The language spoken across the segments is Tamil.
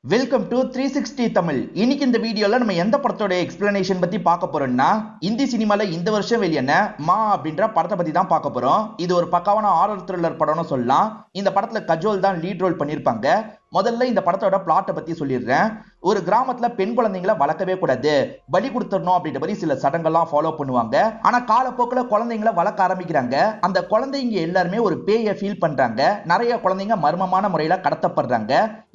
Welcome to 360 Tamil. இன்னைக்கு இந்த வீடியோல நம்ம எந்த படத்தோட எக்ஸ்பிளனேஷன் பத்தி பார்க்க போறோம்னா, இந்தி சினிமால இந்த வருஷம் வெளியான மா அப்படின்ற படத்தை பத்தி தான் பார்க்க போறோம். இது ஒரு பக்காவான ஹாரர் த்ரில்லர் படம்னு சொல்லலாம். இந்த படத்துல கஜோல் தான் லீட் ரோல் பண்ணிருப்பாங்க. முதல்ல இந்த படத்தோட பிளாட்டை பத்தி சொல்லிடுறேன். ஒரு கிராமத்துல பெண் குழந்தைங்களை வளர்க்கவே கூடாது, பலி கொடுத்துடணும் அப்படின்ற மாதிரி சில சடங்கெல்லாம் ஃபாலோ பண்ணுவாங்க. ஆனா காலப்போக்கில் குழந்தைங்களை வளர்க்க ஆரம்பிக்கிறாங்க. அந்த குழந்தைங்க எல்லாருமே ஒரு பேயை ஃபீல் பண்றாங்க. நிறைய குழந்தைங்க மர்மமான முறையில கடத்தப்படுறாங்க.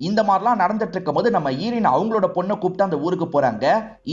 இந்த மாதிரிலாம் நடந்துட்டு இருக்கும் போது நம்ம ஈரின் அவங்களோட பொண்ணை கூப்பிட்டு அந்த ஊருக்கு போறாங்க.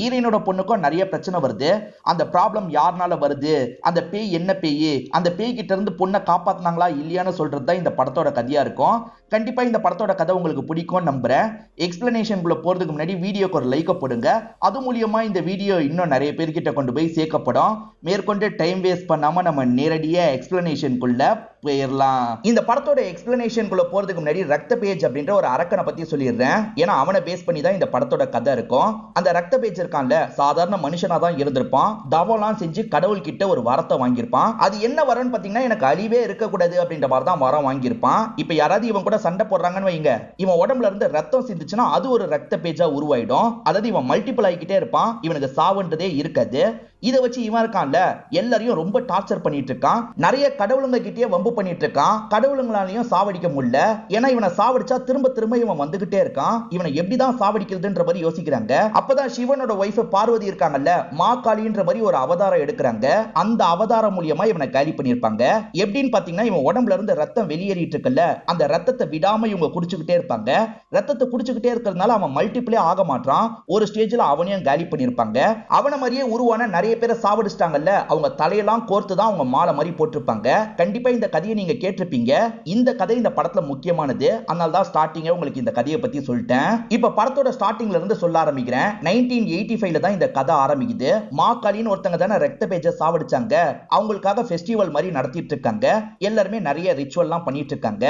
ஈரினோட பொண்ணுக்கும் நிறைய பிரச்சனை வருது. அந்த ப்ராப்ளம் யாருனால வருது, அந்த பேய் என்ன பேய், அந்த பேய் கிட்ட இருந்து பொண்ணை காப்பாத்தினாங்களா இல்லையான்னு சொல்றது தான் இந்த படத்தோட கதையா இருக்கும். கண்டிப்பா இந்த படத்தோட கதை உங்களுக்கு பிடிக்கும் நம்புறேன். எக்ஸ்பிளனேஷனுக்குள்ள போறதுக்கு முன்னாடி வீடியோக்கு ஒரு லைக் போடுங்க. அது மூலியமா இந்த வீடியோ இன்னும் நிறைய பேர்கிட்ட கொண்டு போய் சேர்க்கப்படும். மேற்கொண்டு டைம் வேஸ்ட் பண்ணாம நம்ம நேரடியா எக்ஸ்பிளனேஷனுக்குள்ள போயிடலாம். இந்த படத்தோட எக்ஸ்பிளனேஷனுக்குள்ள போறதுக்கு முன்னாடி ரக்த பேஜ் அப்படின்ற ஒரு அரக்கனை பத்தி சொல்லிடுறேன். ஏன்னா அவனை பேஸ் பண்ணி தான் இந்த படத்தோட கதை இருக்கும். அந்த ரக்த பேஜ் இருக்கான்ல, சாதாரண மனுஷனா தான் இருந்திருப்பான். தவம்லாம் செஞ்சு கடவுள் கிட்ட ஒரு வரத்தை வாங்கியிருப்பான். அது என்ன வரன்னு பாத்தீங்கன்னா, எனக்கு அழிவே இருக்கக்கூடாது அப்படின்ற மாதிரி தான் வரம் வாங்கியிருப்பான். இப்ப யாராவது இவன் கூட சண்டை போடுறாங்கன்னு வைங்க, இவன் உடம்புல இருந்து ரத்தம் சிந்துச்சுன்னா அது ஒரு ரக்த பேஜா உருவாயிடும். அதாவது இவன் மல்டிபிள் ஆகிக்கிட்டே இருப்பான். இவனுக்கு சாவுன்றதே இருக்காது. இதை வச்சு இவன் இருக்கான்ல, எல்லாரையும் ரொம்ப டார்ச்சர் பண்ணிட்டு இருக்கான். நிறைய கடவுளுங்க கிட்டே வம்பு பண்ணிட்டு இருக்கான். கடவுளுங்களாலையும் சாவடிக்க முடியல. ஏன்னா இவனை சாவடிச்சா திரும்ப திரும்ப இவன் வந்துகிட்டே இருக்கான். இவனை எப்படிதான் சாவடிக்கிறதுன்ற மாதிரி யோசிக்கிறாங்க. அப்பதான் சிவனோட ஒய்ஃப் பார்வதி இருக்காங்கல்ல, மா காளின்ற மாதிரி ஒரு அவதாரம் எடுக்கிறாங்க. அந்த அவதாரம் மூலியமா இவனை காலி பண்ணிருப்பாங்க. எப்படின்னு பாத்தீங்கன்னா, இவன் உடம்புல இருந்து ரத்தம் வெளியேறிட்டு இருக்குல்ல, அந்த ரத்தத்தை விடாம இவங்க குடிச்சுக்கிட்டே இருப்பாங்க. ரத்தத்தை குடிச்சுக்கிட்டே இருக்கிறதுனால அவன் மல்டிபிளே ஆக மாட்டான். ஒரு ஸ்டேஜ்ல அவனையும் காலி பண்ணிருப்பாங்க. அவனை மாதிரியே உருவான நிறைய பேரை சாவடிச்சிட்டாங்கல்ல, அவங்க தலையெல்லாம் கோர்த்து தான் அவங்க மாலை மாதிரி போட்டிருப்பாங்க. கண்டிப்பா இந்த கதையை நீங்க கேட்டிருப்பீங்க. இந்த கதை இந்த படத்துல முக்கியமானது. அதனால தான் ஸ்டார்டிங் உங்களுக்கு இந்த கதையை பத்தி சொல்லிட்டேன். இப்ப படத்தோட ஸ்டார்டிங்ல இருந்து சொல்ல ஆரம்பிக்கிறேன். 1985ல தான் இந்த கதை ஆரம்பிக்குது. மா காளின்னு ஒருத்தங்க தானே ரக்த பேஜை சாவடிச்சாங்க. அவங்களுக்காக ஃபெஸ்டிவல் மாதிரி நடத்திட்டு இருக்காங்க. எல்லாருமே நிறைய ரிச்சுவல்லாம் பண்ணிட்டு இருக்காங்க.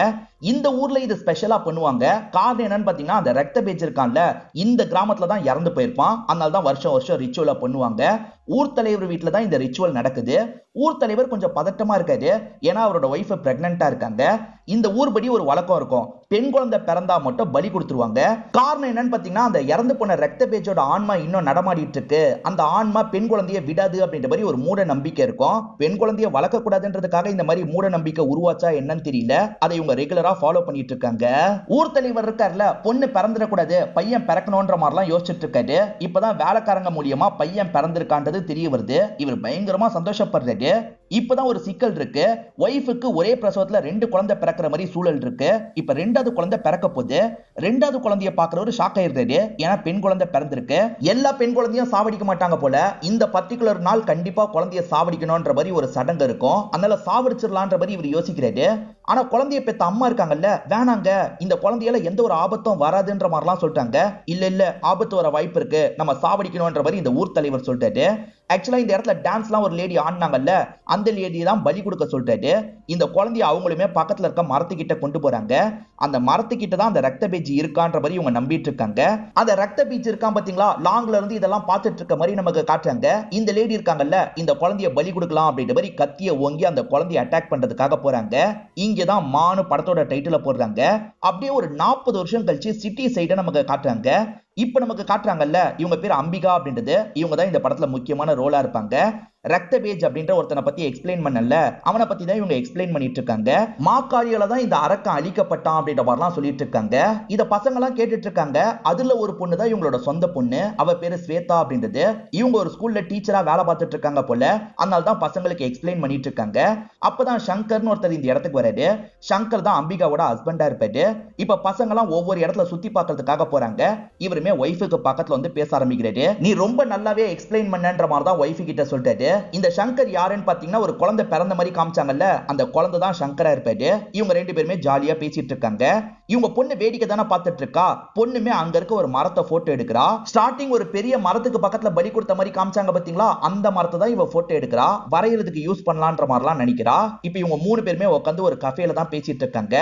இந்த ஊர்ல இது ஸ்பெஷலா பண்ணுவாங்க. காரணம் என்னன்னு பாத்தீங்கன்னா, அந்த ரக்த பேஜ் இருக்கான்ல, இந்த கிராமத்துல தான் இறந்து போயிருப்பான். அதனால தான் வருஷம் வருஷம் ரிச்சுவலா பண்ணுவாங்க. ஊர் தலைவர் வீட்டுல தான் இந்த ரிச்சுவல் நடக்குது. ஊர் தலைவர் கொஞ்சம் பதட்டமா இருக்காரு. ஏன்னா அவரோட ஒய்ஃப் பிரெக்னன்ட்டா இருக்காங்க. இந்த ஊர்படி ஒரு வழக்கம் இருக்கும், பெண் குழந்தை பிறந்தா மட்டும் பலி கொடுத்துருவாங்க. காரணம் என்னன்னு பாத்தீங்கன்னா, அந்த இறந்து போன ரக்த பேஜோட ஆன்மா இன்னும் நடமாடிட்டு இருக்கு. அந்த ஆன்மா பெண் குழந்தைய விடாது அப்படின்ற மாதிரி ஒரு மூட நம்பிக்கை இருக்கும். பெண் குழந்தைய வளர்க்க கூடாதுன்றதுக்காக இந்த மாதிரி மூட நம்பிக்கை உருவாச்சா என்னன்னு தெரியல. அதை இவங்க ரெகுலரா ஃபாலோ பண்ணிட்டு இருக்காங்க. ஊர் தலைவர் இருக்காருல, பொண்ணு பிறந்துடக்கூடாது, பையன் பிறக்கணும்ன்ற மாதிரிலாம் யோசிச்சுட்டு இருக்காரு. இப்பதான் வேலைக்காரங்க மூலியமா பையன் பிறந்திருக்கான்றது தெரிய வருது. இவர் பயங்கரமா சந்தோஷப்படுறாரு. இப்பதான் ஒரு சிக்கல் இருக்கு. ஒய்ஃபுக்கு ஒரே பிரசவத்துல 2 குழந்தை பிறக்கிற மாதிரி சூழல் இருக்கு. இப்ப 2வது குழந்தை பிறக்க போகுது. 2வது குழந்தைய பாக்குறவரு ஷாக் ஆயிருந்தாரு. ஏன்னா பெண் குழந்தை பிறந்திருக்கு. எல்லா பெண் குழந்தையும் சாவடிக்க மாட்டாங்க போல. இந்த பர்டிகுலர் நாள் கண்டிப்பா குழந்தைய சாவடிக்கணும்ன்ற மாதிரி ஒரு சடங்கு இருக்கும். அதனால சாவடிச்சிடலான்ற மாதிரி இவர் யோசிக்கிறாரு. ஆனா குழந்தைய பெத்த அம்மா இருக்காங்கல்ல, வேணாங்க, இந்த குழந்தையால எந்த ஒரு ஆபத்தும் வராதுன்ற மாதிரிலாம் சொல்லிட்டாங்க. இல்ல இல்ல, ஆபத்து வர வாய்ப்பு இருக்கு, நம்ம சாவடிக்கணும்ன்ற மாதிரி இந்த ஊர் தலைவர் சொல்லிட்டாரு. ஆக்சுவலா இந்த இடத்துல டான்ஸ்லாம் ஒரு லேடி ஆடினாங்கல்ல, அந்த லேடி தான் பலி கொடுக்க சொல்லிட்டாரு. இந்த குழந்தைய அவங்களுமே பக்கத்துல இருக்க மரத்துக்கிட்ட கொண்டு போறாங்க. அந்த மரத்துக்கிட்ட தான் அந்த ரக்த பேஜ் இருக்கான்ற மாதிரி இவங்க நம்பிட்டு இருக்காங்க. அந்த ரக்த பேஜ் இருக்கான் பாத்தீங்களா, லாங்ல இருந்து இதெல்லாம் பார்த்துட்டு இருக்க மாதிரி நமக்கு காட்டுறாங்க. இந்த லேடி இருக்காங்கல்ல, இந்த குழந்தைய பலி கொடுக்கலாம் அப்படின்ற மாதிரி கத்திய ஓங்கி அந்த குழந்தைய அட்டாக் பண்றதுக்காக போறாங்க. இங்கதான் மானு படத்தோட டைட்டில போடுறாங்க. அப்படியே ஒரு 40 வருஷம் கழிச்சு சிட்டி சைட நமக்கு காட்டுறாங்க. இப்ப நமக்கு காட்டுறாங்கல்ல, இவங்க பேர் அம்பிகா அப்படின்றது. இவங்க தான் இந்த படத்துல முக்கியமான ரோலா இருப்பாங்க. ரக்த பேஜ் அப்படின்ற ஒருத்தனை பத்தி எக்ஸ்பிளைன் பண்ணல, அவனை பத்தி தான் இவங்க எக்ஸ்பிளைன் பண்ணிட்டு இருக்காங்க. மாக்காளியால தான் இந்த அரக்கன் அழிக்கப்பட்டான் அப்படின்ற மாதிரிலாம் சொல்லிட்டு இருக்காங்க. இத பசங்க எல்லாம் கேட்டுட்டு இருக்காங்க. அதுல ஒரு பொண்ணு தான் இவங்களோட சொந்த பொண்ணு. அவ பேரு ஸ்வேதா அப்படின்றது. இவங்க ஒரு ஸ்கூல்ல டீச்சரா வேலை பார்த்துட்டு இருக்காங்க போல. அதனால தான் பசங்களுக்கு எக்ஸ்பிளைன் பண்ணிட்டு இருக்காங்க. அப்பதான் சங்கர்னு ஒருத்தர் இந்த இடத்துக்கு வராரு. சங்கர் தான் அம்பிகாவோட ஹஸ்பண்டா இருப்பாரு. இப்ப பசங்க எல்லாம் ஒவ்வொரு இடத்துல சுத்தி பார்க்கறதுக்காக போறாங்க. இவருமே ஒய்ஃபுக்கு பக்கத்துல வந்து பேச ஆரம்பிக்கிறாரு. நீ ரொம்ப நல்லாவே எக்ஸ்பிளைன் பண்ணன்ற மாதிரி தான் ஒய்ஃபு கிட்ட சொல்லிட்டாரு. இந்த சங்கர் யாருன்னு பாத்தீங்கன்னா, ஒரு குழந்தை பிறந்த மாதிரி காமிச்சாங்கல்ல, அந்த குழந்தை தான் சங்கரா இருப்பாரு. இவங்க 2 பேருமே ஜாலியா பேசிட்டு இருக்காங்க. இவங்க பொண்ணு வேடிக்கை தானே பார்த்துட்டு இருக்கா. பொண்ணுமே அங்க இருக்க ஒரு மரத்தை போட்டோ எடுக்கிறா. ஸ்டார்டிங் ஒரு பெரிய மரத்துக்கு பக்கத்துல பலி கொடுத்த மாதிரி காமிச்சாங்க பாத்தீங்களா, அந்த மரத்தை தான் இவ போட்டோ எடுக்கிறா. வரையறதுக்கு யூஸ் பண்ணலான்ற மாதிரிலாம் நினைக்கிறா. இப்ப இவங்க 3 பேருமே உட்காந்து ஒரு கஃபேல தான் பேசிட்டு இருக்காங்க.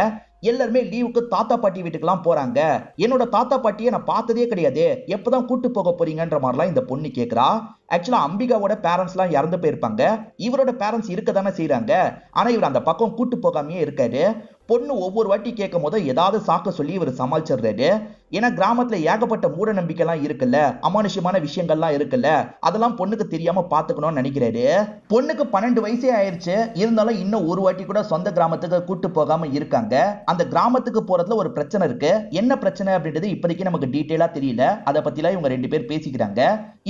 எல்லாருமே லீவுக்கு தாத்தா பாட்டி வீட்டுக்குலாம் போறாங்க. என்னோட தாத்தா பாட்டியை நான் பார்த்ததே கிடையாது, எப்பதான் கூட்டு போக போறீங்கன்ற மாதிரிலாம் இந்த பொண்ணு கேட்கிறா. ஆக்சுவலா அம்பிகாவோட பேரண்ட்ஸ்லாம் இறந்து போயிருப்பாங்க. இவரோட பேரண்ட்ஸ் இருக்க தானே செய்யறாங்க. ஆனா இவர் அந்த பக்கம் கூட்டு போகாமையே இருக்காரு. பொண்ணு ஒவ்வொரு வாட்டி கேட்கும் போது ஏதாவது சாக்க சொல்லி இவர் சமாளிச்சிடுறாரு. ஏன்னா கிராமத்துல ஏகப்பட்ட மூட நம்பிக்கைலாம் இருக்குல்ல, அமானுஷ்யமான விஷயங்கள்லாம் இருக்குல்ல, அதெல்லாம் பொண்ணுக்கு தெரியாம பாத்துக்கணும்னு நினைக்கிறாரு. பொண்ணுக்கு 12 வயசே ஆயிருச்சு, இருந்தாலும் இன்னும் ஒரு வாட்டி கூட சொந்த கிராமத்துக்கு கூட்டு போகாம இருக்காங்க. அந்த கிராமத்துக்கு போறதுல ஒரு பிரச்சனை இருக்கு. என்ன பிரச்சனை அப்படின்றது இப்போதைக்கு நமக்கு டீடைலா தெரியல. அதை பத்திலாம் இவங்க 2 பேர் பேசிக்கிறாங்க.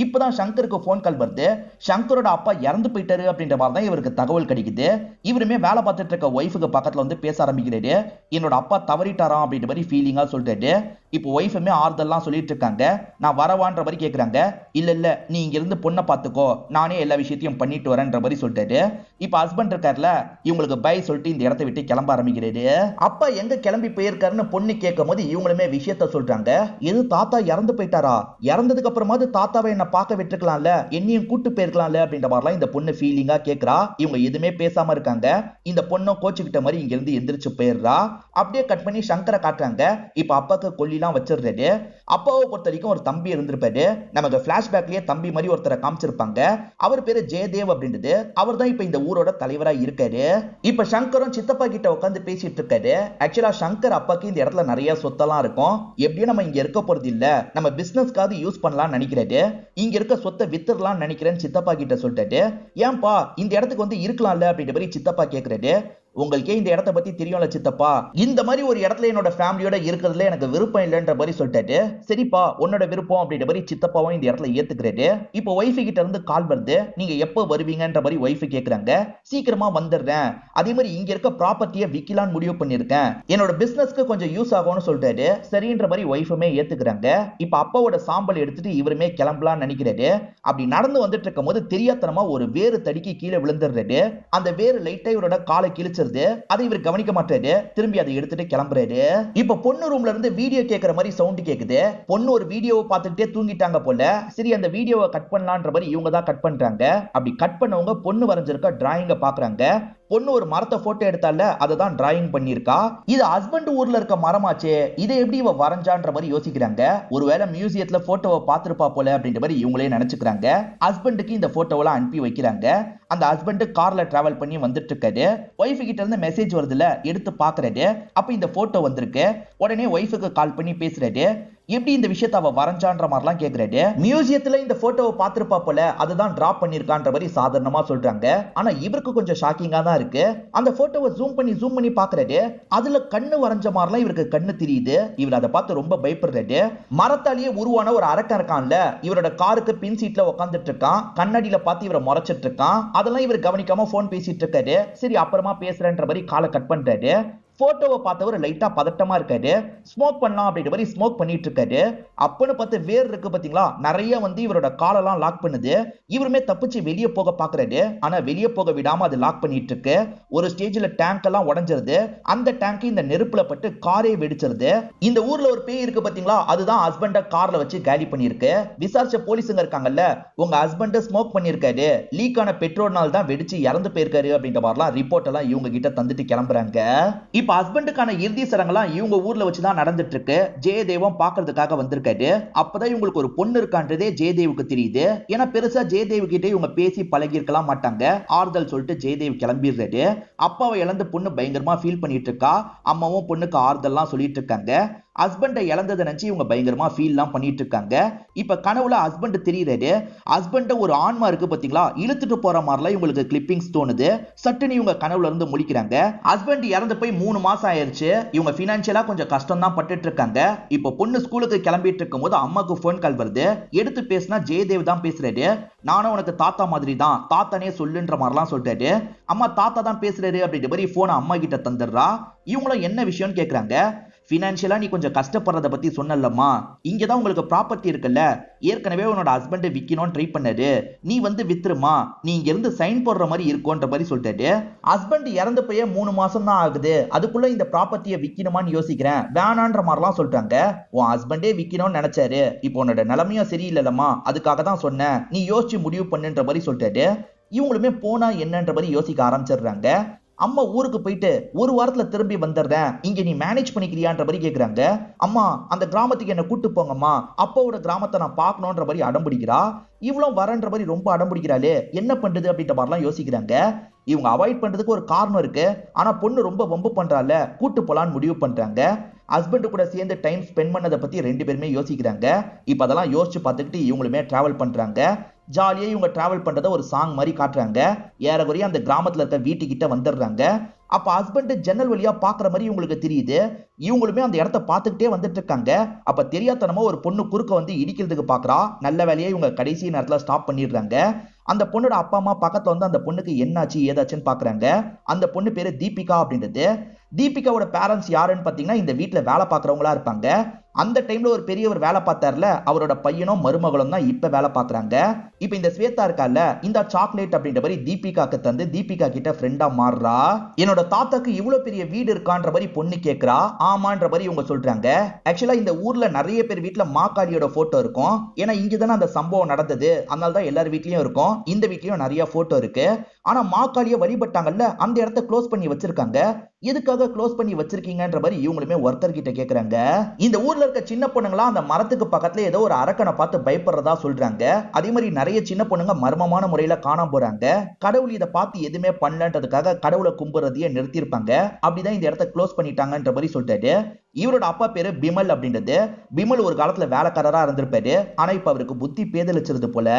இப்பதான் சங்கருக்கு போன் கால் வருது. சங்கரோட அப்பா இறந்து போயிட்டாரு அப்படின்ற மாதிரி தான் இவருக்கு தகவல் கிடைக்குது. இவருமே வேலை பார்த்துட்டு இருக்க ஒய்ஃபுக்கு பக்கத்துல வந்து பேச ஆரம்பிக்கிறாரு. என்னோட அப்பா தவறிட்டாராம் அப்படின்ற மாதிரி ஃபீலிங்கா சொல்றாரு. இப்போ ஒய்ஃபுமே ஆறுதல்லாம் சொல்லிட்டு இருக்காங்க. நான் வரவான்ற மாதிரி கேட்கறாங்க. இல்ல நீ இங்க இருந்து பொண்ணை பாத்துக்கோ, நானே எல்லா விஷயத்தையும் பண்ணிட்டு வரேன்ற மாதிரி சொல்லிட்டாரு. இப்ப ஹஸ்பண்ட் இருக்காருல, இவங்களுக்கு பை சொல்லிட்டு இந்த இடத்தை விட்டு கிளம்ப ஆரம்பிக்கிறாரு. அப்பா எங்க கிளம்பி போயிருக்காருன்னு பொண்ணு கேட்கும் போது இவங்களுமே விஷயத்த சொல்றாங்க. எது தாத்தா இறந்து போயிட்டாரா? இறந்ததுக்கு அப்புறமாவது தாத்தாவை என்ன பார்க்க விட்டுருக்கலாம்ல, என்னையும் கூட்டு போயிருக்கலாம்ல அப்படின்ற மாதிரிலாம் இந்த பொண்ணு ஃபீலிங்கா கேட்கறா. இவங்க எதுவுமே பேசாம இருக்காங்க. இந்த பொண்ணும் கோச்சுக்கிட்ட மாதிரி இங்க இருந்து எந்திரிச்சு போயிடுறா. அப்படியே கட் பண்ணி சங்கரை காட்டுறாங்க. இப்ப அப்பாக்கு கொல்லிலாம் வச்சிருந்தாரு. அப்பாவை பொறுத்த வரைக்கும் ஒரு தம்பி இருந்திருப்பாரு. நமக்கு பிளாஷ்பேக்லயே தம்பி மாதிரி ஒருத்தரை காமிச்சிருப்பாங்க. அவர் பேரு ஜெயதேவ் அப்படின்றது. அவர் தான் இப்ப இந்த ஊரோட தலைவரா இருக்காரு. இப்ப சங்கரும் சித்தப்பா கிட்ட உட்காந்து பேசிட்டு இருக்காரு. ஆக்சுவலா சங்கர் அப்பாக்கு இந்த இடத்துல நிறைய சொத்தெல்லாம் இருக்கும். எப்படியும் நம்ம இங்க இருக்க போறது இல்ல, நம்ம பிசினஸ்க்காவது யூஸ் பண்ணலாம்னு நினைக்கிறாரு. இங்க இருக்க சொத்தை வித்துடலாம் நினைக்கிறேன்னு சித்தப்பா கிட்ட சொல்லிட்டாரு. ஏன்பா இந்த இடத்துக்கு வந்து இருக்கலாம்ல அப்படின்ற மாதிரி சித்தப்பா கேட்கிறாரு. உங்களுக்கே இந்த இடத்தை பத்தி தெரியும்ல சித்தப்பா, இந்த மாதிரி ஒரு இடத்துல என்னோட ஃபேமிலியோட இருக்கிறதுல எனக்கு விருப்பம் இல்லைன்ற மாதிரி சொல்லிட்டாரு. சரிப்பா உன்னோட விருப்பம் அப்படின்ற மாதிரி சித்தப்பாவும் இந்த இடத்துல ஏத்துக்கிறாரு. இப்போ ஒய்ஃபு கிட்ட இருந்து கால் வருது. நீங்க எப்போ வருவீங்கன்ற மாதிரி ஒய்ஃபு கேக்குறாங்க. சீக்கிரமா வந்துடுறேன், அதே மாதிரி இங்க இருக்க ப்ராப்பர்ட்டியை விக்கலான்னு முடிவு பண்ணிருக்கேன், என்னோட பிசினஸ்க்கு கொஞ்சம் யூஸ் ஆகும்னு சொல்றாரு. சரின்ற மாதிரி ஒய்ஃபுமே ஏத்துக்கிறாங்க. இப்ப அப்பாவோட சாம்பல் எடுத்துட்டு இவருமே கிளம்பலாம்னு நினைக்கிறாரு. அப்படி நடந்து வந்துட்டு இருக்கும் போது தெரியாதனமா ஒரு வேறு தடிக்கு கீழே விழுந்துடுறாரு. அந்த வேறு லைட்டா இவரோட காலை கிழிச்சு அதை இவர் கவனிக்க மாட்டாரு. திரும்பி அதை எடுத்துட்டு கிளம்புறாரு. இப்ப பொண்ணு ரூம்ல இருந்து வீடியோ கேட்கிற மாதிரி சவுண்ட் கேக்குது. பொண்ணு ஒரு வீடியோவை பார்த்துட்டே தூங்கிட்டாங்க போல. சரி அந்த வீடியோவை கட் பண்ணலான்ற மாதிரி இவங்க தான் கட் பண்றாங்க. அப்படி கட் பண்ணவங்க பொண்ணு வரைஞ்சிருக்க டிராயிங்க பாக்குறாங்க. பொண்ணு ஒரு மரத்தை போட்டோ எடுத்தால அதை தான் டிராயிங் பண்ணிருக்கா. இது ஹஸ்பண்ட் ஊர்ல இருக்க மரமாச்சே, இதை எப்படி இவ வரைஞ்சான்ற மாதிரி யோசிக்கிறாங்க. ஒருவேளை மியூசியத்துல போட்டோவை பார்த்திருப்பா போல அப்படின்ற மாதிரி இவங்களே நினைச்சுக்கிறாங்க. ஹஸ்பண்டுக்கு இந்த போட்டோவெல்லாம் அனுப்பி வைக்கிறாங்க. அந்த ஹஸ்பண்ட் கார்ல டிராவல் பண்ணி வந்துட்டு இருக்காரு. ஒய்ஃபு கிட்ட இருந்து மெசேஜ் வருதுல, எடுத்து பாக்குறாரு. அப்ப இந்த போட்டோ வந்திருக்கு. உடனே ஒய்ஃபுக்கு கால் பண்ணி பேசுறாரு. எப்படி இந்த விஷயத்தை அவ வரைஞ்சான்ற மாதிரிலாம் கேக்குறாரு. மியூசியத்துல இந்த போட்டோவை பார்த்திருப்பா போல, அதுதான் டிராப் பண்ணிருக்கான்ற மாதிரி சாதாரணமா சொல்றாங்க. ஆனா இவருக்கு கொஞ்சம் ஷாக்கிங்கா தான் இருக்கு. அந்த போட்டோவை ஜூம் பண்ணி பாக்குறாரு. அதுல கண்ணு வரைஞ்ச மாதிரிலாம் இவருக்கு கண்ணு தெரியுது. இவர் அதை பார்த்து ரொம்ப பயப்படுறாரு. மரத்தாலேயே உருவான ஒரு அரக்கன் இருக்கான்ல, இவரோட காருக்கு பின் சீட்ல உட்காந்துட்டு இருக்கான். கண்ணாடியில பார்த்து இவரை முறைச்சிட்டு இருக்கான். அதெல்லாம் இவர் கவனிக்காம போன் பேசிட்டு இருக்காரு. சரி அப்புறமா பேசுறேன்ற மாதிரி காலை கட் பண்றாரு. போட்டோவை பார்த்தவர் லைட்டா பதட்டமா இருக்காரு. ஸ்மோக் பண்ணலாம் அப்படின்ற மாதிரி ஸ்மோக் பண்ணிட்டு இருக்காரு. அப்பன்னு பார்த்து வேர் இருக்கு பாத்தீங்களா, நிறைய வந்து இவரோட காலெல்லாம் லாக் பண்ணுது. இவருமே தப்பிச்சு வெளியே போக பாக்குறாரு. ஆனா வெளியே போக விடாம அது லாக் பண்ணிட்டு இருக்கு. ஒரு ஸ்டேஜ்ல டேங்க் எல்லாம் உடைஞ்சிருது. அந்த டேங்க் இந்த நெருப்புல பட்டு காரே வெடிச்சிருது. இந்த ஊர்ல ஒரு பேய் இருக்கு பாத்தீங்களா, அதுதான் ஹஸ்பண்ட கார்ல வச்சு காலி பண்ணிருக்கு. விசாரிச்ச போலீஸுங்க இருக்காங்கல்ல, உங்க ஹஸ்பண்ட் ஸ்மோக் பண்ணிருக்காரு, லீக் ஆன பெட்ரோல்னால தான் வெடிச்சு இறந்து போயிருக்காரு அப்படின்ற மாதிரிலாம் ரிப்போர்ட் எல்லாம் இவங்க கிட்ட தந்துட்டு கிளம்புறாங்க. இப்ப ஹஸ்பண்டுக்கான இறுதி சடங்கெல்லாம் இவங்க ஊர்ல வச்சுதான் நடந்துட்டு இருக்கு. ஜெயதேவம் பாக்குறதுக்காக வந்திருக்காரு. அப்பதான் இவங்களுக்கு ஒரு பொண்ணு இருக்கான்றதே ஜெயதேவுக்கு தெரியுது. ஏன்னா பெருசா ஜெயதேவ் கிட்ட இவங்க பேசி பழகி இருக்கலாம் மாட்டாங்க. ஆறுதல் சொல்லிட்டு ஜெயதேவ் கிளம்பிடுறாரு. அப்பாவை இழந்து பொண்ணு பயங்கரமா ஃபீல் பண்ணிட்டு இருக்கா. அம்மாவும் பொண்ணுக்கு ஆறுதல்லாம் சொல்லிட்டு இருக்காங்க. ஹஸ்பண்டை இழந்ததை நினைச்சு இவங்க பயங்கரமா ஃபீல்லாம் பண்ணிட்டு இருக்காங்க. இப்ப கனவுல ஹஸ்பண்ட் தெரியுறாரு. ஹஸ்பண்ட் ஒரு ஆன்மா இருக்கு பாத்தீங்களா, இழுத்துட்டு போற மாதிரிலாம் இவங்களுக்கு கிளிப்பிங்ஸ் தோணுது. சட்டுன்னு இவங்க கனவுல இருந்து முழிக்கிறாங்க. ஹஸ்பண்ட் இறந்து போய் 3 மாசம் ஆயிருச்சு. இவங்க பினான்சியலா கொஞ்சம் கஷ்டம் தான் பட்டுட்டு இருக்காங்க. இப்ப பொண்ணு ஸ்கூலுக்கு கிளம்பிட்டு இருக்கும் போது அம்மாக்கு போன் கால் வருது. எடுத்து பேசினா ஜெயதேவ் தான் பேசுறாரு. நானும் உனக்கு தாத்தா மாதிரி தான், தாத்தானே சொல்லுன்ற மாதிரிலாம் சொல்றாரு. அம்மா தாத்தா தான் பேசுறாரு அப்படின்ற மாதிரி போனை அம்மா கிட்ட தந்துடுறா. இவங்களும் என்ன விஷயம்னு கேக்குறாங்க. பினான்சியலா நீ கொஞ்சம் கஷ்டப்படுறத பத்தி சொன்னல்லம்மா, இங்கதான் உங்களுக்கு ப்ராப்பர்ட்டி இருக்குல்ல, ஏற்கனவே உன்னோட ஹஸ்பண்ட் விக்கணும்னு ட்ரை பண்ணாரு, நீ வந்து வித்துருமா, நீ இங்க இருந்து சைன் போடுற மாதிரி இருக்கும்ன்ற மாதிரி சொல்லிட்டாரு. ஹஸ்பண்ட் இறந்து போய் 3 மாசம் தான் ஆகுது, அதுக்குள்ள இந்த ப்ராப்பர்ட்டியை விக்கணுமான்னு யோசிக்கிறேன், வேணான்ற மாதிரிலாம் சொல்றாங்க. உன் ஹஸ்பண்டே விக்கணும்னு நினைச்சாரு, இப்போ உன்னோட நிலைமையும் சரியில்லைல்லம்மா, அதுக்காக தான் சொன்னேன், நீ யோசிச்சு முடிவு பண்ணுன்ற மாதிரி சொல்லிட்டாரு. இவங்களுமே போனா என்னன்ற மாதிரி யோசிக்க ஆரம்பிச்சிடுறாங்க. அம்மா ஊருக்கு போயிட்டு ஒரு வாரத்துல திரும்பி வந்துடுறேன், இங்க நீ மேனேஜ் பண்ணிக்கிறியான்ற மாதிரி கேக்குறாங்க. அம்மா அந்த கிராமத்துக்கு என்ன கூட்டு போங்கம்மா, அப்பாவோட கிராமத்தை நான் பார்க்கணுன்ற மாதிரி அடம் பிடிக்கிறா. இவ்வளவு வரன்ற மாதிரி ரொம்ப அடம் பிடிக்கிறாளே, என்ன பண்றது அப்படின்ற மாதிரிலாம் யோசிக்கிறாங்க. இவங்க அவாய்ட் பண்றதுக்கு ஒரு காரணம் இருக்கு. ஆனா பொண்ணு ரொம்ப வம்பு பண்றால, கூட்டு போலான்னு முடிவு பண்றாங்க. ஹஸ்பண்ட் கூட சேர்ந்து டைம் ஸ்பெண்ட் பண்ணதை பத்தி ரெண்டு பேருமே யோசிக்கிறாங்க. இப்ப அதெல்லாம் யோசிச்சு பார்த்துக்கிட்டு இவங்களுமே டிராவல் பண்றாங்க. ஜாலியா இவங்க டிராவல் பண்றத ஒரு சாங் மாதிரி காட்டுறாங்க. ஏறக்குறைய அந்த கிராமத்துல இருக்க வீட்டுக்கிட்ட வந்துடுறாங்க. அப்ப ஹஸ்பண்ட் ஜன்னல் வழியா பாக்குற மாதிரி இவங்களுக்கு தெரியுது. இவங்களுமே அந்த இடத்த பார்த்துக்கிட்டே வந்துட்டு இருக்காங்க. அப்ப தெரியாதனமா ஒரு பொண்ணு குறுக்க வந்து இடிக்கிறதுக்கு பாக்குறா. நல்ல வேலையை இவங்க கடைசி நேரத்துல ஸ்டாப் பண்ணிடுறாங்க. அந்த பொண்ணோட அப்பா அம்மா பக்கத்துல வந்து அந்த பொண்ணுக்கு என்னாச்சு ஏதாச்சுன்னு பாக்குறாங்க. அந்த பொண்ணு பேரு தீபிகா அப்படின்றது. தீபிகாவோட பேரண்ட்ஸ் யாருன்னு பாத்தீங்கன்னா இந்த வீட்டுல வேலை பாக்குறவங்களா இருப்பாங்க. அந்த டைம்ல ஒரு பெரியவர் வேலை பார்த்தார்ல, அவரோட பையனும் மருமகளும் தான் இப்ப வேலை பாக்குறாங்க. இப்ப இந்த ஸ்வேதா இருக்கால, இந்த சாக்லேட் அப்படின்ற மாதிரி தீபிகாக்கு தந்து தீபிகா கிட்ட ஃப்ரெண்டா மாறுறா. என்னோட தாத்தாக்கு இவ்வளவு பெரிய வீடு இருக்கான்ற மாதிரி பொண்ணு கேக்குறா. ஆமான்ற மாதிரி இவங்க சொல்றாங்க. ஆக்சுவலா இந்த ஊர்ல நிறைய பேர் வீட்டுல மாக்காளியோட போட்டோ இருக்கும். ஏன்னா இங்கதானே அந்த சம்பவம் நடந்தது, அதனாலதான் எல்லார் வீட்லயும் இருக்கும். இந்த வீட்லயும் நிறைய போட்டோ இருக்கு. ஆனா மாக்காளிய வழிபட்டாங்கல்ல, அந்த இடத்த க்ளோஸ் பண்ணி வச்சிருக்காங்க. எதுக்காக க்ளோஸ் பண்ணி வச்சிருக்கீங்கன்ற மாதிரி இவங்களுமே ஒருத்தர் கிட்ட கேக்குறாங்க. இந்த ஊர்ல இருக்க சின்ன பொண்ணுங்களா அந்த மரத்துக்கு பக்கத்துல ஏதோ ஒரு அரக்கனை பார்த்து பயப்படுறதா சொல்றாங்க. அதே மாதிரி நிறைய சின்ன பொண்ணுங்க மர்மமான முறையில காணாம போறாங்க. கடவுள் இதை பார்த்து எதுவுமே பண்ணலன்றதுக்காக கடவுளை கும்புறதையே நிறுத்திருப்பாங்க. அப்படிதான் இந்த இடத்த க்ளோஸ் பண்ணிட்டாங்கன்ற மாதிரி சொல்லிட்டாரு. இவரோட அப்பா பேரு பிமல் அப்படின்றது. பிமல் ஒரு காலத்துல வேலைக்காரரா இருந்திருப்பாரு. ஆனா இப்ப அவருக்கு புத்தி பேதலிச்சிருது போல.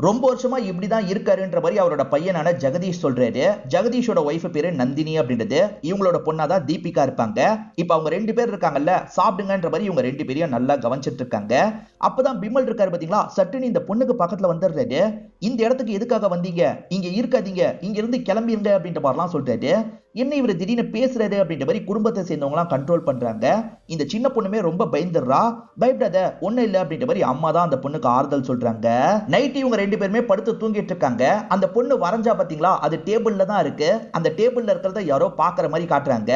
ரொம்ப வருஷமா இப்படிதான் இருக்காருன்ற மாதிரி அவரோட பையனான ஜெகதீஷ் சொல்றாரு. ஜெகதீஷோட ஒய்ஃப் பேரு நந்தினி அப்படின்றது. இவங்களோட பொண்ணாதான் தீபிகா இருப்பாங்க. இப்ப அவங்க ரெண்டு பேர் இருக்காங்கல்ல, சாப்பிடுங்கன்ற மாதிரி இவங்க ரெண்டு பேரையும் நல்லா கவனிச்சிட்டு இருக்காங்க. அப்பதான் பிமல் இருக்காரு பாத்தீங்களா, சட்டுன்னு இந்த பொண்ணுக்கு பக்கத்துல வந்துடுறாரு. இந்த இடத்துக்கு எதுக்காக வந்தீங்க, இங்க இருக்காதீங்க, இங்க இருந்து கிளம்பிருங்க அப்படின்ற மாதிரிலாம் சொல்றாரு. என்ன இவரு திடீர்னு பேசுறது அப்படின்ற மாதிரி குடும்பத்தை சேர்ந்தவங்க எல்லாம் கண்ட்ரோல் பண்றாங்க. இந்த சின்ன பொண்ணுமே ரொம்ப பயந்துடுறா. பயப்படாத, ஒண்ணு இல்ல அப்படின்ற மாதிரி அம்மா தான் அந்த பொண்ணுக்கு ஆறுதல் சொல்றாங்க. நைட் இவங்க ரெண்டு பேருமே படுத்து தூங்கிட்டு இருக்காங்க. அந்த பொண்ணு வரைஞ்சா பாத்தீங்களா, அது டேபிள்ல தான் இருக்கு. அந்த டேபிள்ல இருக்கிறத யாரோ பாக்குற மாதிரி காட்டுறாங்க.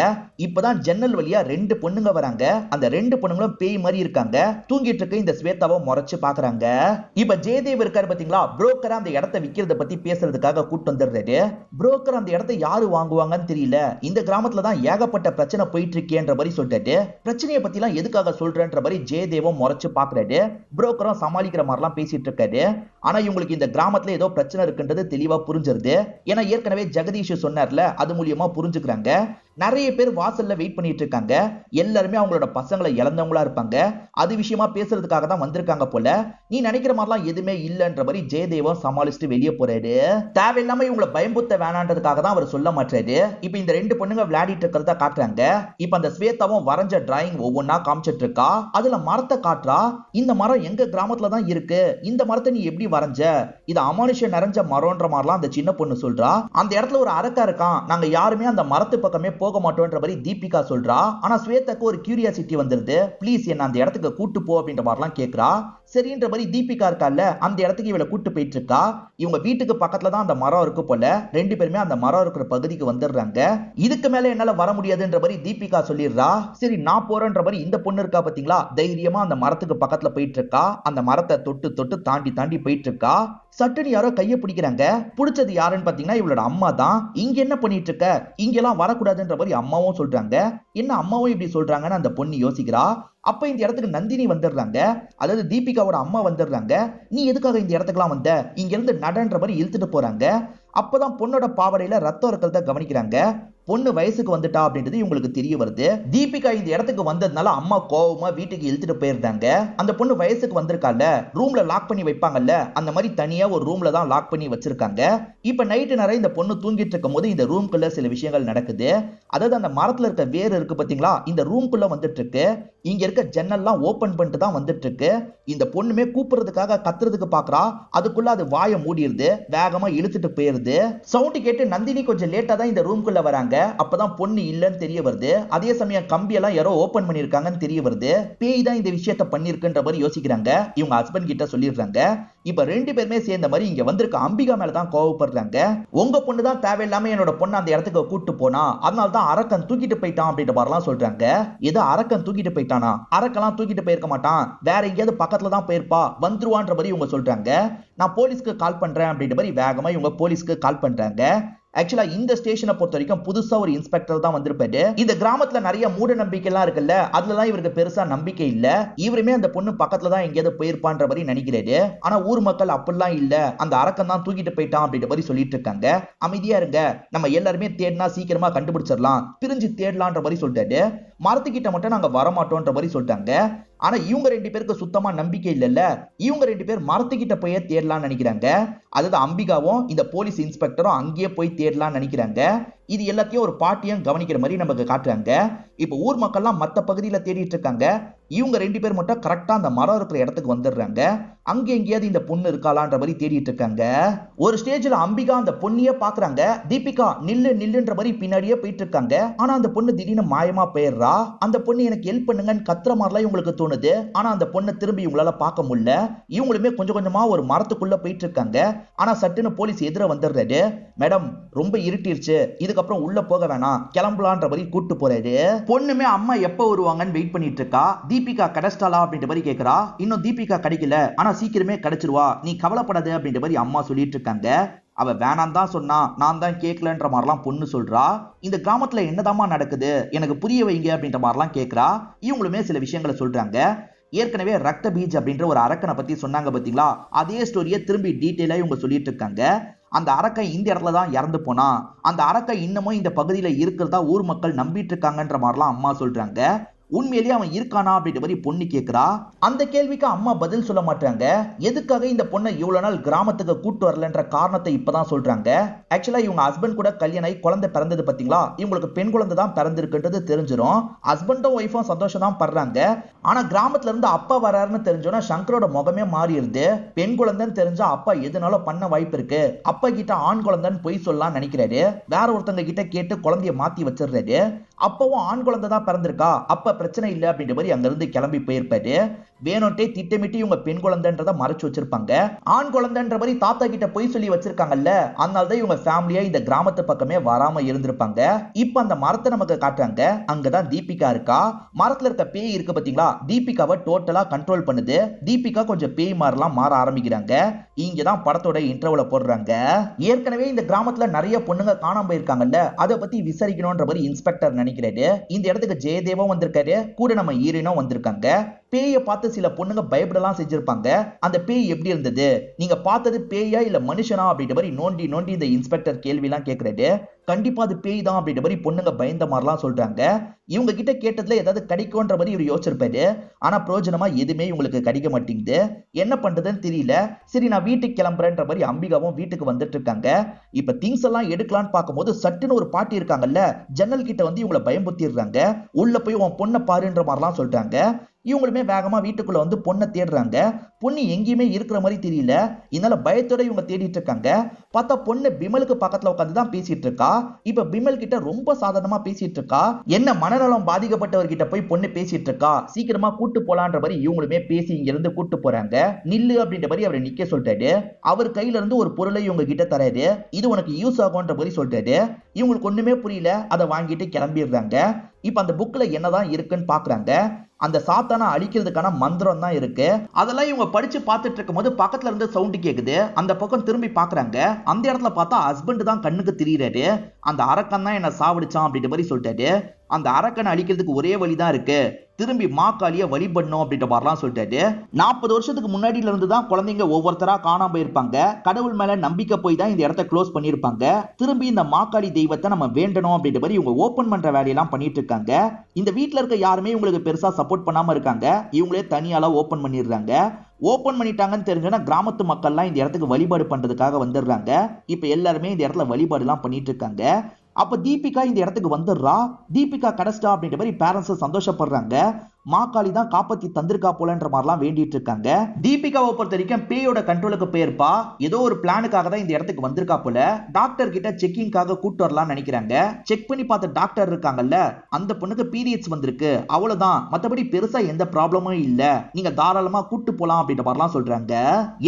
இப்பதான் ஜன்னல் வழியா ரெண்டு பொண்ணுங்க வராங்க. அந்த ரெண்டு பொண்ணுங்களும் பேய் மாதிரி இருக்காங்க. தூங்கிட்டு இருக்க இந்த ஸ்வேதாவை முறைச்சு பாக்குறாங்க. இப்ப ஜெயதேவ் இருக்காரு பாத்தீங்களா, புரோக்கர் அந்த இடத்தை விக்கிறத பத்தி பேசுறதுக்காக கூட்டு வந்துடுறாரு. புரோக்கர் அந்த இடத்தை யாரு வாங்குவாங்கன்னு தெரியல, இந்த கிராமத்துல தான் ஏகப்பட்ட பிரச்சனை போயிட்டு இருக்கேன்ற மாதிரி சொல்லிட்டு பிரச்சனையை பத்தி எல்லாம் எதுக்காக சொல்றேன்ற மாதிரி ஜெயதேவம் முறைச்சு பாக்குறாரு. புரோக்கரும் சமாளிக்கிற மாதிரி எல்லாம் பேசிட்டு இருக்காரு. ஆனா இவங்களுக்கு இந்த கிராமத்துல ஏதோ பிரச்சனை இருக்குன்றது தெளிவா புரிஞ்சிருது. ஏன்னா ஏற்கனவே ஜெகதீஷ் சொன்னார்ல, அது மூலியமா புரிஞ்சுக்கிறாங்க. நிறைய பேர் வாசல்ல வெயிட் பண்ணிட்டு இருக்காங்க. எல்லாருமே அவங்களோட பசங்களை இழந்தவங்களா இருப்பாங்க. அது விஷயமா பேசுறதுக்காக தான் வந்திருக்காங்க போல. நீ நினைக்கிற மாதிரிலாம் எதுவுமே இல்லன்ற மாதிரி ஜெயதேவம் சமாளிச்சுட்டு வெளியே போறாரு. தேவையில்லாம இவங்களை பயம்புத்த வேணான்றதுக்காக தான் அவர் சொல்ல மாட்டாரு. இப்ப இந்த ரெண்டு பொண்ணுங்க விளையாடிட்டு இருக்கிறதா காட்டுறாங்க. இப்ப அந்த ஸ்வேதாவும் வரைஞ்ச டிராயிங் ஒவ்வொன்னா காமிச்சிட்டு இருக்கா. அதுல மரத்தை காட்டுறா. இந்த மரம் எங்க கிராமத்துல தான் இருக்கு, இந்த மரத்தை நீ எப்படி வரைஞ்ச, இது அமானுஷம் நிறைஞ்ச மரம்ன்ற மாதிரிலாம் அந்த சின்ன பொண்ணு சொல்றா. அந்த இடத்துல ஒரு அரக்கா இருக்கான், நாங்க யாருமே அந்த மரத்து பக்கமே போக மாட்டோம்ன்ற மாதிரி தீபிகா சொல்றா. ஆனா ஸ்வேதாக்கு ஒரு கியூரியாசிட்டி வந்துருது. ப்ளீஸ் என்ன அந்த இடத்துக்கு கூட்டு போ அப்படின்ற மாதிரிலாம் கேக்குறா. சரின்ற மாதிரி தீபிகா இருக்கால, அந்த இடத்துக்கு இவளை கூட்டு போயிட்டு இருக்கா. இவங்க வீட்டுக்கு பக்கத்துல தான் அந்த மரம் இருக்கு போல. ரெண்டு பேருமே அந்த மரம் இருக்கிற பகுதிக்கு வந்துடுறாங்க. இதுக்கு மேல என்னால வர முடியாதுன்ற மாதிரி தீபிகா சொல்லிடுறா. சரி நான் போறேன்ற மாதிரி இந்த பொண்ணு இருக்கா பாத்தீங்களா, தைரியமா அந்த மரத்துக்கு பக்கத்துல போயிட்டு இருக்கா. அந்த மரத்தை தொட்டு தொட்டு தாண்டி தாண்டி போயிட்டு இருக்கா. சட்டுன்னு யாரோ கைய பிடிக்கிறாங்க. பிடிச்சது யாருன்னு பாத்தீங்கன்னா இவளோட அம்மா தான். இங்க என்ன பண்ணிட்டு இருக்க, இங்கெல்லாம் வரக்கூடாதுன்ற மாதிரி அம்மாவும் சொல்றாங்க. என்ன அம்மாவும் இப்படி சொல்றாங்கன்னு அந்த பொண்ணு யோசிக்கிறா. அப்ப இந்த இடத்துக்கு நந்தினி வந்துடுறாங்க. அதாவது தீபிகாவோட அம்மா வந்துடுறாங்க. நீ எதுக்காக இந்த இடத்துக்குலாம் வந்த, இங்க இருந்து நடன்ற மாதிரி இழுத்துட்டு போறாங்க. அப்பதான் பொண்ணோட பாவடையில ரத்தம் இருக்கிறத கவனிக்கிறாங்க. பொண்ணு வயசுக்கு வந்துட்டா அப்படின்றது இவங்களுக்கு தெரிய வருது. தீபிகா இந்த இடத்துக்கு வந்ததுனால அம்மா கோவமா வீட்டுக்கு இழுத்துட்டு போயிருந்தாங்க. அந்த பொண்ணு வயசுக்கு வந்திருக்கால, ரூம்ல லாக் பண்ணி வைப்பாங்கல்ல, அந்த மாதிரி தனியா ஒரு ரூம்ல தான் லாக் பண்ணி வச்சிருக்காங்க. இப்ப நைட்டு நிறைய இந்த பொண்ணு தூங்கிட்டு இருக்கும் போது இந்த ரூம்குள்ள சில விஷயங்கள் நடக்குது. அதாவது அந்த மரத்துல இருக்க வேர் இருக்கு பாத்தீங்களா, இந்த ரூம்குள்ள வந்துட்டு இருக்கு. இங்க இருக்க ஜன்னல்லாம் ஓபன் பண்ணிட்டு தான் வந்துட்டு இருக்கு. இந்த பொண்ணுமே கூப்பிடுறதுக்காக கத்துறதுக்கு பாக்குறா. அதுக்குள்ள அது வாயை மூடிடுது. வேகமா இழுத்துட்டு போயிருது. சவுண்ட் கேட்டு நந்தினி கொஞ்சம் லேட்டா தான் இந்த ரூம்குள்ள வராங்க. அப்பதான் பொண்ணு இல்லன்னு தெரிய வருது. அதே சமயம் கம்பி எல்லாம் யாரோ ஓபன் பண்ணிருக்காங்கன்னு தெரிய வருது. பேய் தான் இந்த விஷயத்த பண்ணிருக்குன்ற மாதிரி யோசிக்கிறாங்க. இவங்க ஹஸ்பண்ட் கிட்ட சொல்லிடுறாங்க. இப்ப ரெண்டு பேருமே சேர்ந்த மாதிரி இங்க வந்திருக்க அம்பிகா மேலதான் கோவப்படுறாங்க. உங்க பொண்ணு தான் தேவையில்லாம என்னோட பொண்ணு அந்த இடத்துக்கு கூட்டு போனா, அதனால தான் அரக்கன் தூக்கிட்டு போயிட்டான் அப்படின்ற மாதிரிலாம் சொல்றாங்க. ஏதோ அரக்கன் தூக்கிட்டு போயிட்டானா, அரக்கெல்லாம் தூக்கிட்டு போயிருக்க மாட்டான், வேற எங்கேயாவது பக்கத்துல தான் போயிருப்பா, வந்துருவான்ற மாதிரி இவங்க சொல்றாங்க. நான் போலீஸ்க்கு கால் பண்றேன் அப்படின்ற மாதிரி வேகமா இவங்க போலீஸ்க்கு கால் பண்றாங்க. ஆக்சுவலா இந்த ஸ்டேஷனை பொறுத்த வரைக்கும் புதுசா ஒரு இன்ஸ்பெக்டர் தான் வந்திருப்பாரு. இந்த கிராமத்துல நிறைய மூட நம்பிக்கை எல்லாம் இருக்குல்ல, அதுலலாம் இவருக்கு பெருசா நம்பிக்கை இல்ல. இவருமே அந்த பொண்ணு பக்கத்துல தான் எங்கேயாவது போயிருப்பான்ற மாதிரி நினைக்கிறாரு. ஆனா ஊர் மக்கள் அப்படிலாம் இல்ல, அந்த அரக்கன் தான் தூக்கிட்டு போயிட்டான் அப்படின்ற மாதிரி சொல்லிட்டு இருக்காங்க. அமைதியா இருங்க, நம்ம எல்லாருமே தேடினா சீக்கிரமா கண்டுபிடிச்சிடலாம், பிரிஞ்சு தேடலான்ற மாதிரி சொல்லிட்டாரு. மரத்துக்கிட்ட மட்டும் நாங்க வரமாட்டோன்ற மாதிரி சொல்லிட்டாங்க. ஆனா இவங்க 2 பேருக்கு சுத்தமா நம்பிக்கை இல்லல்ல, இவங்க 2 பேர் மரத்துக்கிட்ட போய் தேடலாம்னு நினைக்கிறாங்க. அதாவது அம்பிகாவும் இந்த போலீஸ் இன்ஸ்பெக்டரும் அங்கேயே போய் தேடலாம்னு நினைக்கிறாங்க. இது எல்லாத்தையும் ஒரு பாட்டியும் கவனிக்கிற மாதிரி நமக்கு காட்டுறாங்க. இப்ப ஊர் மக்கள்லாம் மத்த பகுதியில தேடிட்டு இருக்காங்க. இவங்க 2 பேர் மட்டும் கரெக்டா அந்த மரம் இருக்கிற இடத்துக்கு வந்துடுறாங்க. அங்க எங்கேயாவது இந்த பொண்ணு இருக்காளான்ற மாதிரி தேடிட்டு இருக்காங்க. ஒரு ஸ்டேஜ்ல அம்பிகா அந்த பொண்ணியே பாக்குறாங்க. தீபிகா நில்லு நில்லுன்ற மாதிரி பின்னாடியே போயிட்டு இருக்காங்க. ஆனா அந்த பொண்ணு திடீர்னு மாயமா போயிடுறா. அந்த பொண்ணு எனக்கு ஹெல்ப் பண்ணுங்கன்னு கத்துற மாதிரிலாம் இவங்களுக்கு தோணுது. ஆனா அந்த பொண்ணை திரும்பி இவங்களால பார்க்க முடியல. இவங்களுமே கொஞ்சம் கொஞ்சமா ஒரு மரத்துக்குள்ள போயிட்டு இருக்காங்க. ஆனா சட்டுன்னு போலீஸ் எதிர வந்துடுறாரு. மேடம் ரொம்ப இருட்டிருச்சு, இதுக்கப்புறம் உள்ள போக வேணாம், கிளம்பலான்ற மாதிரி கூட்டு போறாரு. பொண்ணுமே அம்மா எப்ப வருவாங்கன்னு வெயிட் பண்ணிட்டு இருக்கா. தீபிகா கிடைச்சிட்டாளா அப்படின்ற மாதிரி கேக்குறா. இன்னும் தீபிகா கிடைக்கல, ஆனா சீக்கிரமே கிடைச்சிருவா, நீ கவலைப்படாத அப்படின்ற மாதிரி அம்மா சொல்லிட்டு இருக்காங்க. அவ வேணாம் தான் சொன்னா, நான் தான் கேட்கலன்ற மாதிரிலாம் பொண்ணு சொல்றா. இந்த கிராமத்துல என்னதாமா நடக்குது, எனக்கு புரிய வைங்க அப்படின்ற மாதிரிலாம் கேட்கிறா. இவங்களுமே சில விஷயங்களை சொல்றாங்க. ஏற்கனவே ரக்த பீஜ் அப்படின்ற ஒரு அரக்கனை பத்தி சொன்னாங்க பாத்தீங்களா, அதே ஸ்டோரியை திரும்பி டீட்டெயிலா இவங்க சொல்லிட்டு இருக்காங்க. அந்த அரக்கன் இந்த இடத்துல தான் இறந்து போனா, அந்த அரக்கன் இன்னமும் இந்த பகுதியில இருக்கிறதா ஊர் மக்கள் நம்பிட்டு இருக்காங்கன்ற மாதிரிலாம் அம்மா சொல்றாங்க. உண்மையிலேயே அவன் இருக்கானா அப்படின்ற மாதிரி பொண்ணு கேட்கிறா. அந்த கேள்விக்கு அம்மா பதில் சொல்ல மாட்டாங்க. எதுக்காக இந்த பொண்ணை இவ்வளவு நாள் கிராமத்துக்கு கூட்டு வரலன்ற காரணத்தை இப்பதான் சொல்றாங்க. ஆக்சுவலா இவங்க ஹஸ்பண்ட் கூட கல்யாணம் ஆகி குழந்தை பிறந்தது பாத்தீங்களா, இவங்களுக்கு பெண் குழந்தை தான் பிறந்திருக்குன்றது தெரிஞ்சிடும். ஹஸ்பண்டும் ஒய்ஃபும் சந்தோஷம் தான் படுறாங்க. ஆனா கிராமத்துல இருந்து அப்பா வராருன்னு தெரிஞ்சோன்னா சங்கரோட முகமே மாறிடுது. பெண் குழந்தைன்னு தெரிஞ்சா அப்பா எதுனாலும் பண்ண வாய்ப்பு இருக்கு. அப்பா கிட்ட ஆண் குழந்தைன்னு பொய் சொல்லலாம் நினைக்கிறாரு. வேற ஒருத்தங்க கிட்ட கேட்டு குழந்தைய மாத்தி வச்சிடுறாரு. அப்பவும் ஆண் குழந்தை தான் பிறந்திருக்கா, அப்ப பிரச்சனை இல்லை அப்படின்ற மாதிரி அங்க இருந்து கிளம்பி போயிருப்பாரு. வேணும்ட்டே திட்டமிட்டு இவங்க பெண் குழந்தைன்றத மறைச்சு வச்சிருப்பாங்க. ஆண் குழந்தைன்ற மாதிரி தாத்தா கிட்ட பொய் சொல்லி வச்சிருக்காங்கல்ல, அதனாலதான் இவங்க ஃபேமிலியா இந்த கிராமத்து பக்கமே வராம இருந்திருப்பாங்க. இப்ப அந்த மரத்தை நமக்கு காட்டுறாங்க. அங்கதான் தீபிகா இருக்கா. மரத்துல இருக்க பேய் இருக்கு பாத்தீங்களா, தீபிகாவை டோட்டலா கண்ட்ரோல் பண்ணுது. தீபிகா கொஞ்சம் பேய் மாதிரிலாம் மாற ஆரம்பிக்கிறாங்க. இங்கதான் படத்தோட இன்டர்வல போடுறாங்க. ஏற்கனவே இந்த கிராமத்துல நிறைய பொண்ணுங்க காணாம போயிருக்காங்கல்ல, அதை பத்தி விசாரிக்கணும்ன்ற மாதிரி இன்ஸ்பெக்டர் நினைக்கிறாரு. இந்த இடத்துக்கு ஜெயதேவும் வந்திருக்காரு, கூட நம்ம ஹீரோயினும் வந்திருக்காங்க. பேயை பார்த்து சில பொண்ணுங்க பயப்படலாம் செஞ்சிருப்பாங்க. அந்த பேய் எப்படி இருந்தது, நீங்க பார்த்தது பேயா இல்ல மனுஷனா அப்படின்ற மாதிரி நோண்டி நோண்டி இந்த இன்ஸ்பெக்டர் கேள்வி எல்லாம் கேட்கறாரு. கண்டிப்பா அது பேய் தான் அப்படின்ற மாதிரி பொண்ணுங்க பயந்த மாதிரிலாம் சொல்றாங்க. இவங்க கிட்ட கேட்டதுல ஏதாவது கிடைக்கும்ன்ற மாதிரி இவர் யோசிச்சிருப்பாரு. ஆனா பிரயோஜனமா எதுவுமே இவங்களுக்கு கிடைக்க மாட்டேங்குது. என்ன பண்றதுன்னு தெரியல. சரி நான் வீட்டுக்கு கிளம்புறேன்ற மாதிரி அம்பிகாவும் வீட்டுக்கு வந்துட்டு இருக்காங்க. இப்ப திங்ஸ் எல்லாம் எடுக்கலான்னு பார்க்கும்போது சட்டுன்னு ஒரு பாட்டி இருக்காங்கல்ல, ஜன்னல் கிட்ட வந்து இவங்களை பயம்புத்திடுறாங்க. உள்ள போய் உன் பொண்ணை பாருன்ற மாதிரிலாம் சொல்றாங்க. இவங்களுமே வேகமா வீட்டுக்குள்ள வந்து பொண்ணை தேடுறாங்க. பொண்ணு எங்கேயுமே இருக்கிற மாதிரி தெரியல. இதனால பயத்தோட இவங்க தேடிட்டு இருக்காங்க. பார்த்தா பொண்ணு பிமலுக்கு பக்கத்துல உட்காந்து தான் பேசிட்டு இருக்கா. இப்ப பிமல் கிட்ட ரொம்ப சாதாரணமா பேசிட்டு இருக்கா. என்ன மனநலம் பாதிக்கப்பட்டவர்கிட்ட போய் பொண்ணு பேசிட்டு இருக்கா, சீக்கிரமா கூட்டு போலான்ற மாதிரி இவங்களுமே பேசி இங்க இருந்து கூட்டு போறாங்க. நில்லு அப்படின்ற மாதிரி அவரை நிக்க சொல்லிட்டாரு. அவர் கையில இருந்து ஒரு பொருளை இவங்க கிட்ட தராரு. இது உனக்கு யூஸ் ஆகும்ன்ற மாதிரி சொல்லிட்டாரு. இவங்களுக்கு ஒண்ணுமே புரியல. அதை வாங்கிட்டு கிளம்பிடுறாங்க. இப்ப அந்த புக்ல என்னதான் இருக்குன்னு பாக்குறாங்க. அந்த சாத்தானை அழிக்கிறதுக்கான மந்திரம் தான் இருக்கு. அதெல்லாம் இவங்க படிச்சு பார்த்துட்டு இருக்கும் போது பக்கத்துல இருந்து சவுண்ட் கேக்குது. அந்த பக்கம் திரும்பி பாக்குறாங்க. அந்த இடத்துல பார்த்தா ஹஸ்பண்ட் தான் கண்ணுக்கு தெரியுறாரு. அந்த அரக்கன் தான் என்ன சாவடிச்சான் அப்படின்ற மாதிரி சொல்லிட்டாரு. அந்த அரக்கனை அழிக்கிறதுக்கு ஒரே வழிதான் இருக்கு, திரும்பி மாக்காளிய வழிபடணும் அப்படின்ற மாதிரிலாம் சொல்லிட்டாரு. 40 வருஷத்துக்கு முன்னாடியில இருந்து தான் குழந்தைங்க ஒவ்வொருத்தரா காணாம போயிருப்பாங்க. கடவுள் மேல நம்பிக்கை போய் தான் இந்த இடத்த க்ளோஸ் பண்ணிருப்பாங்க. திரும்பி இந்த மாக்காளி தெய்வத்தை நம்ம வேண்டணும் அப்படின்ற மாதிரி இவங்க ஓபன் பண்ற வேலையெல்லாம் பண்ணிட்டு இருக்காங்க. இந்த வீட்டுல இருக்க யாருமே இவங்களுக்கு பெருசா சப்போர்ட் பண்ணாம இருக்காங்க. இவங்களே தனியால ஓபன் பண்ணிடுறாங்க. ஓபன் பண்ணிட்டாங்கன்னு தெரிஞ்சோன்னா கிராமத்து மக்கள்லாம் இந்த இடத்துக்கு வழிபாடு பண்றதுக்காக வந்துடுறாங்க. இப்ப எல்லாருமே இந்த இடத்துல வழிபாடு எல்லாம் பண்ணிட்டு இருக்காங்க. அப்ப தீபிகா இந்த இடத்துக்கு வந்துடுறா. தீபிகா கிடைச்சிட்டா அப்படின்ற மாதிரி பேரண்ட்ஸ் சந்தோஷப்படுறாங்க. மாக்காளி தான் காப்பாத்தி தந்திருக்கா போலன்ற மாதிரிலாம் வேண்டிட்டு இருக்காங்க. தீபிகாவை பொறுத்த வரைக்கும் பேயோட கண்ட்ரோலுக்கு போயிருப்பா. ஏதோ ஒரு பிளானுக்காக தான் இந்த இடத்துக்கு வந்திருக்கா போல. டாக்டர் கிட்ட செக்கிங்காக கூட்டு வரலாம்னு நினைக்கிறாங்க. செக் பண்ணி பார்த்த டாக்டர் இருக்காங்கல்ல, அந்த பொண்ணுக்கு பீரியட்ஸ் வந்திருக்கு, அவ்வளவுதான், மத்தபடி பெருசா எந்த ப்ராப்ளமும் இல்ல, நீங்க தாராளமா கூட்டு போலாம் அப்படின்ற மாதிரிலாம் சொல்றாங்க.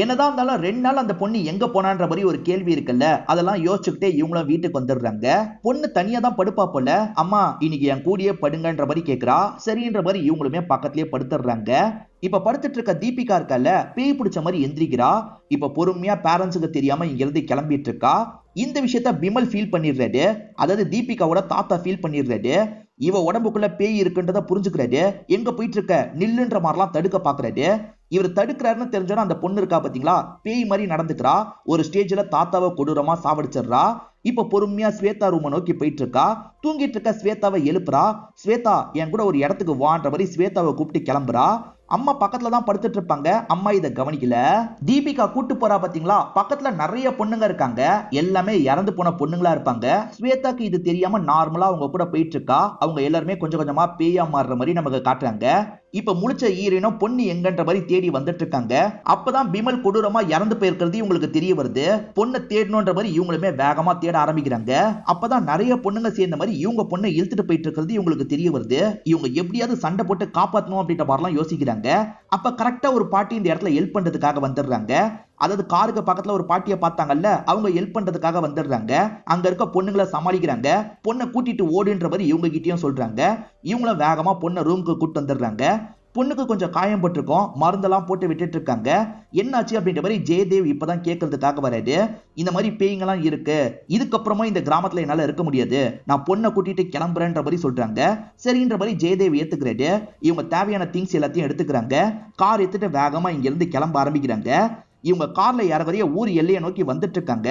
என்னதான் இருந்தாலும் 2 நாள் அந்த பொண்ணு எங்க போனான்ற மாதிரி ஒரு கேள்வி இருக்குல்ல, அதெல்லாம் யோசிச்சுக்கிட்டே இவங்களும் வீட்டுக்கு வந்துடுறாங்க. பொண்ணு தனியா தான் படுப்பா போல. அம்மா இன்னைக்கு என் கூடியே படுங்கன்ற மாதிரி கேட்கிறா. சரின்ற மாதிரி இவங்க இவங்களுமே பக்கத்திலேயே படுத்துறாங்க. இப்ப படுத்துட்டு இருக்க தீபிகா இருக்கல, பேய் பிடிச்ச மாதிரி எந்திரிக்கிறா. இப்ப பொறுமையா பேரண்ட்ஸுக்கு தெரியாம இங்க இருந்து கிளம்பிட்டு இருக்கா. இந்த விஷயத்த பிமல் ஃபீல் பண்ணிடுறாரு. அதாவது தீபிகாவோட தாத்தா ஃபீல் பண்ணிடுறாரு. இவ உடம்புக்குள்ள பேய் இருக்குன்றத புரிஞ்சுக்கிறாரு. எங்க போயிட்டு இருக்க, நில்லுன்ற மாதிரிலாம் தடுக்க பாக்குறாரு. இவர் தடுக்கிறாருன்னு தெரிஞ்சோன்னா அந்த பொண்ணு இருக்கா பாத்தீங்களா, பேய் மாதிரி நடந்துக்கிறா. ஒரு ஸ்டேஜ்ல தாத்தாவை கொடூரமா சாவடிச்சிடுறா. இப்ப பொறுமையா ஸ்வேதா ரூமை நோக்கி போயிட்டு இருக்கா. தூங்கிட்டு இருக்க ஸ்வேதாவை எழுப்புறா. ஸ்வேதா என் கூட ஒரு இடத்துக்கு வான்ற மாதிரி ஸ்வேதாவை கூப்பிட்டு கிளம்புறா. அம்மா பக்கத்துல தான் படுத்துட்டு இருப்பாங்க. அம்மா இதை கவனிக்கல. தீபிகா கூட்டு போறா பாத்தீங்களா, பக்கத்துல நிறைய பொண்ணுங்க இருக்காங்க. எல்லாமே இறந்து போன பொண்ணுங்களா இருப்பாங்க. ஸ்வேதாக்கு இது தெரியாம நார்மலா அவங்க கூட போயிட்டு இருக்கா. அவங்க எல்லாருமே கொஞ்சம் கொஞ்சமா பேயா மாறுற மாதிரி நமக்கு காட்டுறாங்க. இப்ப முழிச்ச ஈரனும் பொண்ணு எங்கன்ற மாதிரி தேடி வந்துட்டு இருக்காங்க. அப்பதான் பிமல் கொடூரமா இறந்து போயிருக்கிறது இவங்களுக்கு தெரிய வருது. பொண்ணை தேடணுன்ற மாதிரி இவங்களுமே வேகமா தேட ஆரம்பிக்கிறாங்க. அப்பதான் நிறைய பொண்ணுங்க சேர்ந்த மாதிரி இவங்க பொண்ணை இழுத்துட்டு போயிட்டு இருக்கிறது இவங்களுக்கு தெரிய வருது. இவங்க எப்படியாவது சண்டை போட்டு காப்பாற்றணும் அப்படின்ற மாதிரிலாம் யோசிக்கிறாங்க. அப்ப கரெக்டா ஒரு பாட்டி இந்த இடத்துல ஹெல்ப் பண்றதுக்காக வந்துடுறாங்க. அதாவது காருக்கு பக்கத்துல ஒரு பாட்டியை பார்த்தாங்கல்ல, அவங்க ஹெல்ப் பண்றதுக்காக வந்துடுறாங்க. அங்க இருக்க பொண்ணுங்களை சமாளிக்கிறாங்க. பொண்ணை கூட்டிட்டு ஓடுன்ற மாதிரி இவங்க கிட்டயும் சொல்றாங்க. இவங்களும் வேகமா பொண்ணை ரூமுக்கு கூட்டு வந்துடுறாங்க. பொண்ணுக்கு கொஞ்சம் காயம் பட்டிருக்கும், மருந்தெல்லாம் போட்டு விட்டுட்டு இருக்காங்க. என்னாச்சு அப்படின்ற மாதிரி ஜெயதேவ் இப்பதான் கேட்கறதுக்காக வராது. இந்த மாதிரி பேய்ங்கெல்லாம் இருக்கு, இதுக்கப்புறமா இந்த கிராமத்துல என்னால இருக்க முடியாது, நான் பொண்ணை கூட்டிட்டு கிளம்புறேன்ற மாதிரி சொல்றாங்க. சரின்ற மாதிரி ஜெயதேவ் ஏத்துக்கிறாரு. இவங்க தேவையான திங்ஸ் எல்லாத்தையும் எடுத்துக்கிறாங்க. கார் எடுத்துட்டு வேகமா இங்க இருந்து கிளம்ப ஆரம்பிக்கிறாங்க. இவங்க கார்ல யாரவரைய ஊர் எல்லையை நோக்கி வந்துட்டு இருக்காங்க.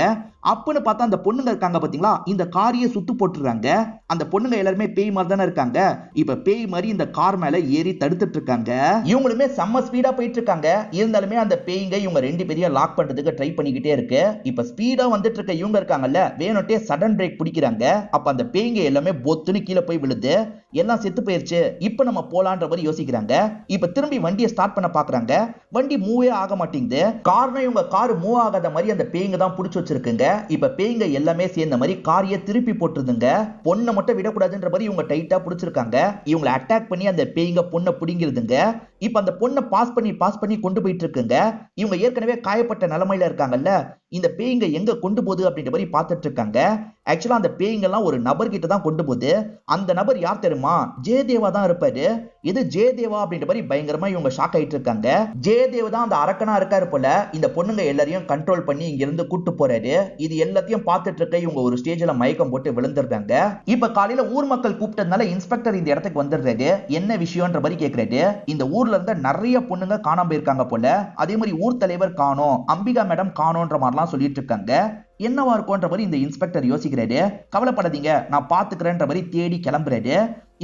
அப்பன்னு பார்த்தா அந்த பொண்ணுங்க இருக்காங்க பாத்தீங்களா, இந்த காரையே சுத்து போட்டுறாங்க. அந்த பொண்ணுங்க எல்லாருமே பேய் மாதிரி தானே இருக்காங்க. இப்ப பேய் மாதிரி இந்த கார் மேல ஏறி தடுத்துட்டு இருக்காங்க. இவங்களுமே செம்ம ஸ்பீடா போயிட்டு இருக்காங்க. இருந்தாலுமே அந்த பேய்ங்க இவங்க ரெண்டு பேரையும் லாக் பண்றதுக்கு ட்ரை பண்ணிக்கிட்டே இருக்கு. இப்ப ஸ்பீடா வந்துட்டு இருக்க இவங்க இருக்காங்கல்ல, வேணுட்டே சடன் பிரேக் பிடிக்கிறாங்க. அப்ப அந்த பேய்ங்க எல்லாமே பொத்துன்னு கீழே போய் விழுது. எல்லாம் செத்து போயிருச்சு. இப்ப நம்ம போலான்ற மாதிரி யோசிக்கிறாங்க. இப்ப திரும்பி வண்டியை ஸ்டார்ட் பண்ண பாக்குறாங்க. வண்டி மூவே ஆக மாட்டேங்குது. காரணம் இவங்க கார் மூவ் ஆகாத மாதிரி அந்த பேய்ங்க தான் புடிச்சு வச்சிருக்குங்க. இப்ப பேய்ங்க எல்லாமே சேர்ந்த மாதிரி காரியை திருப்பி போட்டுருதுங்க. பொண்ணை மட்டும் விடக்கூடாதுன்ற மாதிரி இவங்க டைட்டா புடிச்சிருக்காங்க. இவங்களை அட்டாக் பண்ணி அந்த பேய்ங்க பொண்ணை பிடிங்கிருதுங்க. இப்ப அந்த பொண்ணை பாஸ் பண்ணி கொண்டு போயிட்டு இருக்குங்க. இவங்க ஏற்கனவே காயப்பட்ட நிலைமையில இருக்காங்கல்ல, இந்த பேய்ங்க எங்க கொண்டு போகுது அப்படின்ற மாதிரி பார்த்துட்டு இருக்காங்க. ஆக்சுவலா அந்த பேய்ங்க எல்லாம் ஒரு நபர் கிட்ட தான் கொண்டு போகுது. அந்த நபர் யார் தெரியுமா, ஜெயதேவா தான் இருப்பாரு. இது ஜெயதேவா அப்படின்ற மாதிரி பயங்கரமா இவங்க ஷாக் ஆயிட்டு இருக்காங்க. ஜெயதேவ் தான் அந்த அரக்கனா இருக்காரு போல. இந்த பொண்ணுங்க எல்லாரையும் கண்ட்ரோல் பண்ணி இங்க இருந்து கூட்டு போறாரு. இது எல்லாத்தையும் பார்த்துட்டு இருக்க இவங்க ஒரு ஸ்டேஜ்ல மயக்கம் போட்டு விழுந்துடுறாங்க. இப்ப காலையில ஊர் மக்கள் கூப்பிட்டதுனால இன்ஸ்பெக்டர் இந்த இடத்துக்கு வந்துடுறாரு. என்ன விஷயம்ன்ற மாதிரி கேட்கிறாரு. இந்த ஊர்ல இருந்து நிறைய பொண்ணுங்க காணாம போயிருக்காங்க போல. அதே மாதிரி ஊர் தலைவர் காணோம், அம்பிகா மேடம் காணோன்ற மாதிரிலாம் சொல்லிட்டு இருக்காங்க. என்னவா இருக்கும்ன்ற மாதிரி இந்த இன்ஸ்பெக்டர் யோசிக்கிறாரு. கவலைப்படாதீங்க, நான் பாத்துக்கிறேன்ற மாதிரி தேடி கிளம்புறாரு.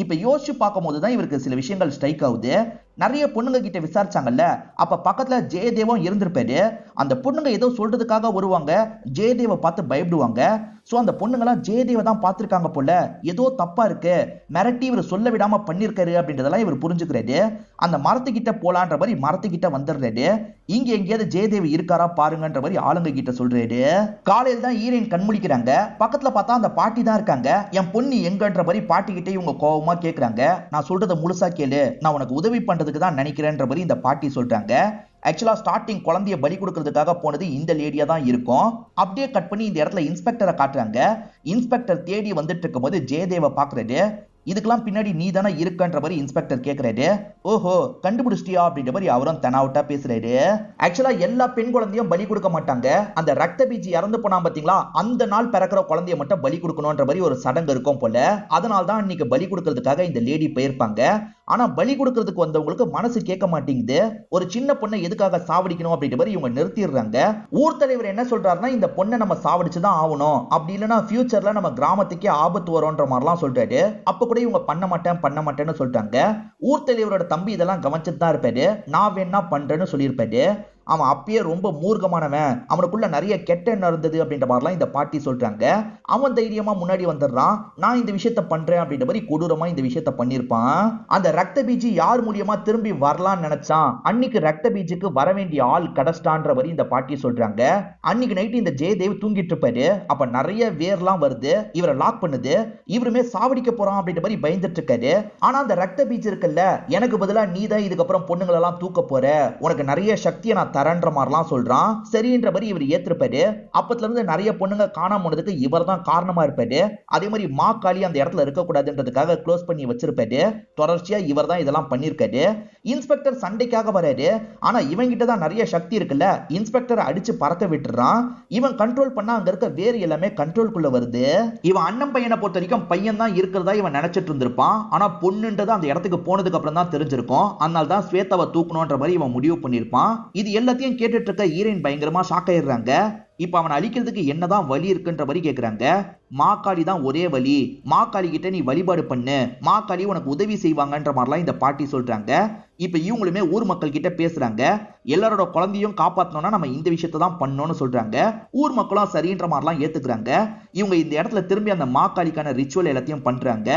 இப்ப யோசிச்சு பார்க்கும் போதுதான் இவருக்கு சில விஷயங்கள் ஸ்ட்ரைக் ஆகுது. நிறைய பொண்ணுங்க கிட்ட விசாரிச்சாங்கல்ல, அப்ப பக்கத்துல ஜெயதேவம் இருந்திருப்பாரு. அந்த பொண்ணுங்க ஏதோ சொல்றதுக்காக வருவாங்க, ஜெயதேவை பார்த்து பயப்படுவாங்க. சோ அந்த பொண்ணுங்களாம் ஜெயதேவ தான் பார்த்திருக்காங்க போல, ஏதோ தப்பா இருக்கு, மிரட்டி இவர் சொல்ல விடாம பண்ணிருக்காரு அப்படின்றதெல்லாம் இவர் புரிஞ்சுக்கிறாரு. அந்த மரத்துக்கிட்ட போலான்ற மாதிரி மரத்துக்கிட்ட வந்துடுறாரு. இங்க எங்கேயாவது ஜெயதேவ் இருக்காரா பாருங்கன்ற மாதிரி ஆளுங்க கிட்ட சொல்றாரு. காலையில் தான் ஈரன் கண்முழிக்கிறாங்க. பக்கத்துல பார்த்தா அந்த பாட்டி தான் இருக்காங்க. என் பொண்ணு எங்கன்ற மாதிரி பாட்டி கிட்டே இவங்க கோவமா கேக்குறாங்க. நான் சொல்றதை முழுசா கேளு, நான் உனக்கு உதவி பண்றதுக்கு தான் நினைக்கிறேன்ற மாதிரி இந்த பாட்டி சொல்றாங்க. ஆக்சுவலா ஸ்டார்டிங் குழந்தைய பலி கொடுக்கிறதுக்காக போனது இந்த லேடியா தான் இருக்கும். அப்படியே கட் பண்ணி இந்த இடத்துல இன்ஸ்பெக்டரை காட்டுறாங்க. இன்ஸ்பெக்டர் தேடி வந்துட்டு இருக்கும் போது ஜெயதேவ பாக்குறாரு. இதுக்கெல்லாம் பின்னாடி நீ தானே இருக்கன்ற மாதிரி இன்ஸ்பெக்டர் கேட்கிறாரு. ஓஹோ, கண்டுபிடிச்சிட்டியா அப்படின்ற மாதிரி அவரும் தெனாவட்டா பேசுறாரு. ஆக்சுவலா எல்லா பெண் குழந்தையும் பலி கொடுக்க மாட்டாங்க. அந்த ரத்த பீஜி இறந்து போனா பாத்தீங்களா, அந்த நாள் பிறக்கிற குழந்தைய மட்டும் பலி கொடுக்கணும்ன்ற மாதிரி ஒரு சடங்கு இருக்கும் போல. அதனால தான் இன்னைக்கு பலி கொடுக்கறதுக்காக இந்த லேடி போயிருப்பாங்க. ஆனா பலி கொடுக்கறதுக்கு வந்தவங்களுக்கு மனசு கேட்க மாட்டேங்குது. ஒரு சின்ன பொண்ணை எதுக்காக சாவடிக்கணும் அப்படின்ற மாதிரி இவங்க நிறுத்திடுறாங்க. ஊர் தலைவர் என்ன சொல்றாருன்னா, இந்த பொண்ணை நம்ம சாவடிச்சுதான் ஆகணும், அப்படி இல்லைன்னா ஃபியூச்சர்ல நம்ம கிராமத்துக்கே ஆபத்து வரும்ன்ற மாதிரிலாம் சொல்றாரு. அப்ப கூட இவங்க பண்ண மாட்டேன்னு சொல்லிட்டாங்க. ஊர் தலைவரோட தம்பி இதெல்லாம் கவனிச்சுட்டு தான் இருப்பாரு. நான் வேணா பண்றேன்னு சொல்லியிருப்பாரு. அவன் அப்பயே ரொம்ப மூர்க்கமானவன், அவனுக்குள்ள நிறைய கெட்ட எண்ணம் இருந்தது அப்படின்ற மாதிரிலாம் இந்த பாட்டி சொல்றாங்க. அவன் தைரியமா முன்னாடி வந்துடுறான். நான் இந்த விஷயத்த பண்றேன் அப்படின்ற மாதிரி கொடூரமா இந்த விஷயத்த பண்ணிருப்பான். அந்த ரத்த பீஜி யார் மூலியமா திரும்பி வரலாம்னு நினைச்சான், அன்னைக்கு ரத்த பீஜுக்கு வர வேண்டிய ஆள் கடஸ்டான்ற மாதிரி இந்த பாட்டி சொல்றாங்க. அன்னைக்கு நைட்டு இந்த ஜெயதேவ் தூங்கிட்டு இருப்பாரு. அப்ப நிறைய வேர்லாம் வருது, இவரை லாக் பண்ணுது. இவருமே சாவடிக்க போறான் அப்படின்ற மாதிரி பயந்துட்டு இருக்காரு. ஆனா அந்த ரத்த பீஜ் இருக்குல்ல, எனக்கு பதிலா நீ தான் இதுக்கப்புறம் பொண்ணுங்களெல்லாம் தூக்க போற, உனக்கு நிறைய சக்தியை நான் தரன்ற மாதிரிலாம் சொல்றான். சரின்ற மாதிரி இவர் ஏத்திருப்பாரு. அப்பத்துல இருந்து நிறைய பொண்ணுங்க காணாம போனதுக்கு இவர் தான் காரணமா இருப்பாரு. அதே மாதிரி மாக்காளி அந்த இடத்துல இருக்கக்கூடாதுன்றதுக்காக க்ளோஸ் பண்ணி வச்சிருப்பாரு. தொடர்ச்சியா இவர் தான் இதெல்லாம் பண்ணிருக்காரு. இன்ஸ்பெக்டர் சண்டைக்காக வராரு. ஆனா இவங்கிட்ட தான் நிறைய சக்தி இருக்குல்ல, இன்ஸ்பெக்டர் அடிச்சு பறக்க விட்டுறான். இவன் கண்ட்ரோல் பண்ணா அங்க இருக்க வேறு எல்லாமே கண்ட்ரோல்குள்ள வருது. இவன் அண்ணன் பையனை பொறுத்த வரைக்கும் பையன் தான் இருக்கிறதா இவன் நினைச்சிட்டு இருந்திருப்பான். ஆனா பொண்ணுன்றது அந்த இடத்துக்கு போனதுக்கு அப்புறம் தான் தெரிஞ்சிருக்கும். அதனால தான் ஸ்வேதாவை தூக்கணும்ன்ற மாதிரி இவன் முடிவு பண்ணிருப்பான். இது எல்லாத்தையும் கேட்டுட்டு இருக்க ஹீரோயின் பயங்கரமா ஷாக் ஆயிடுறாங்க. இப்ப அவனை அழிக்கிறதுக்கு என்னதான் வழி இருக்குன்ற மாதிரி கேக்குறாங்க. மாக்காளி தான் ஒரே வழி, மாக்காளி கிட்ட நீ வழிபாடு பண்ணு, மாக்காளி உனக்கு உதவி செய்வாங்கன்ற மாதிரிலாம் இந்த பாட்டி சொல்றாங்க. இப்ப இவங்களுமே ஊர் மக்கள் கிட்ட பேசுறாங்க. எல்லாரோட குழந்தையும் காப்பாத்தணும்னா நம்ம இந்த விஷயத்தை தான் பண்ணணும்னு சொல்றாங்க. ஊர் மக்களும் சரின்ற மாதிரிலாம் ஏத்துக்கிறாங்க. இவங்க இந்த இடத்துல திரும்பி அந்த மாக்காளிக்கான ரிச்சுவல் எல்லாத்தையும் பண்றாங்க.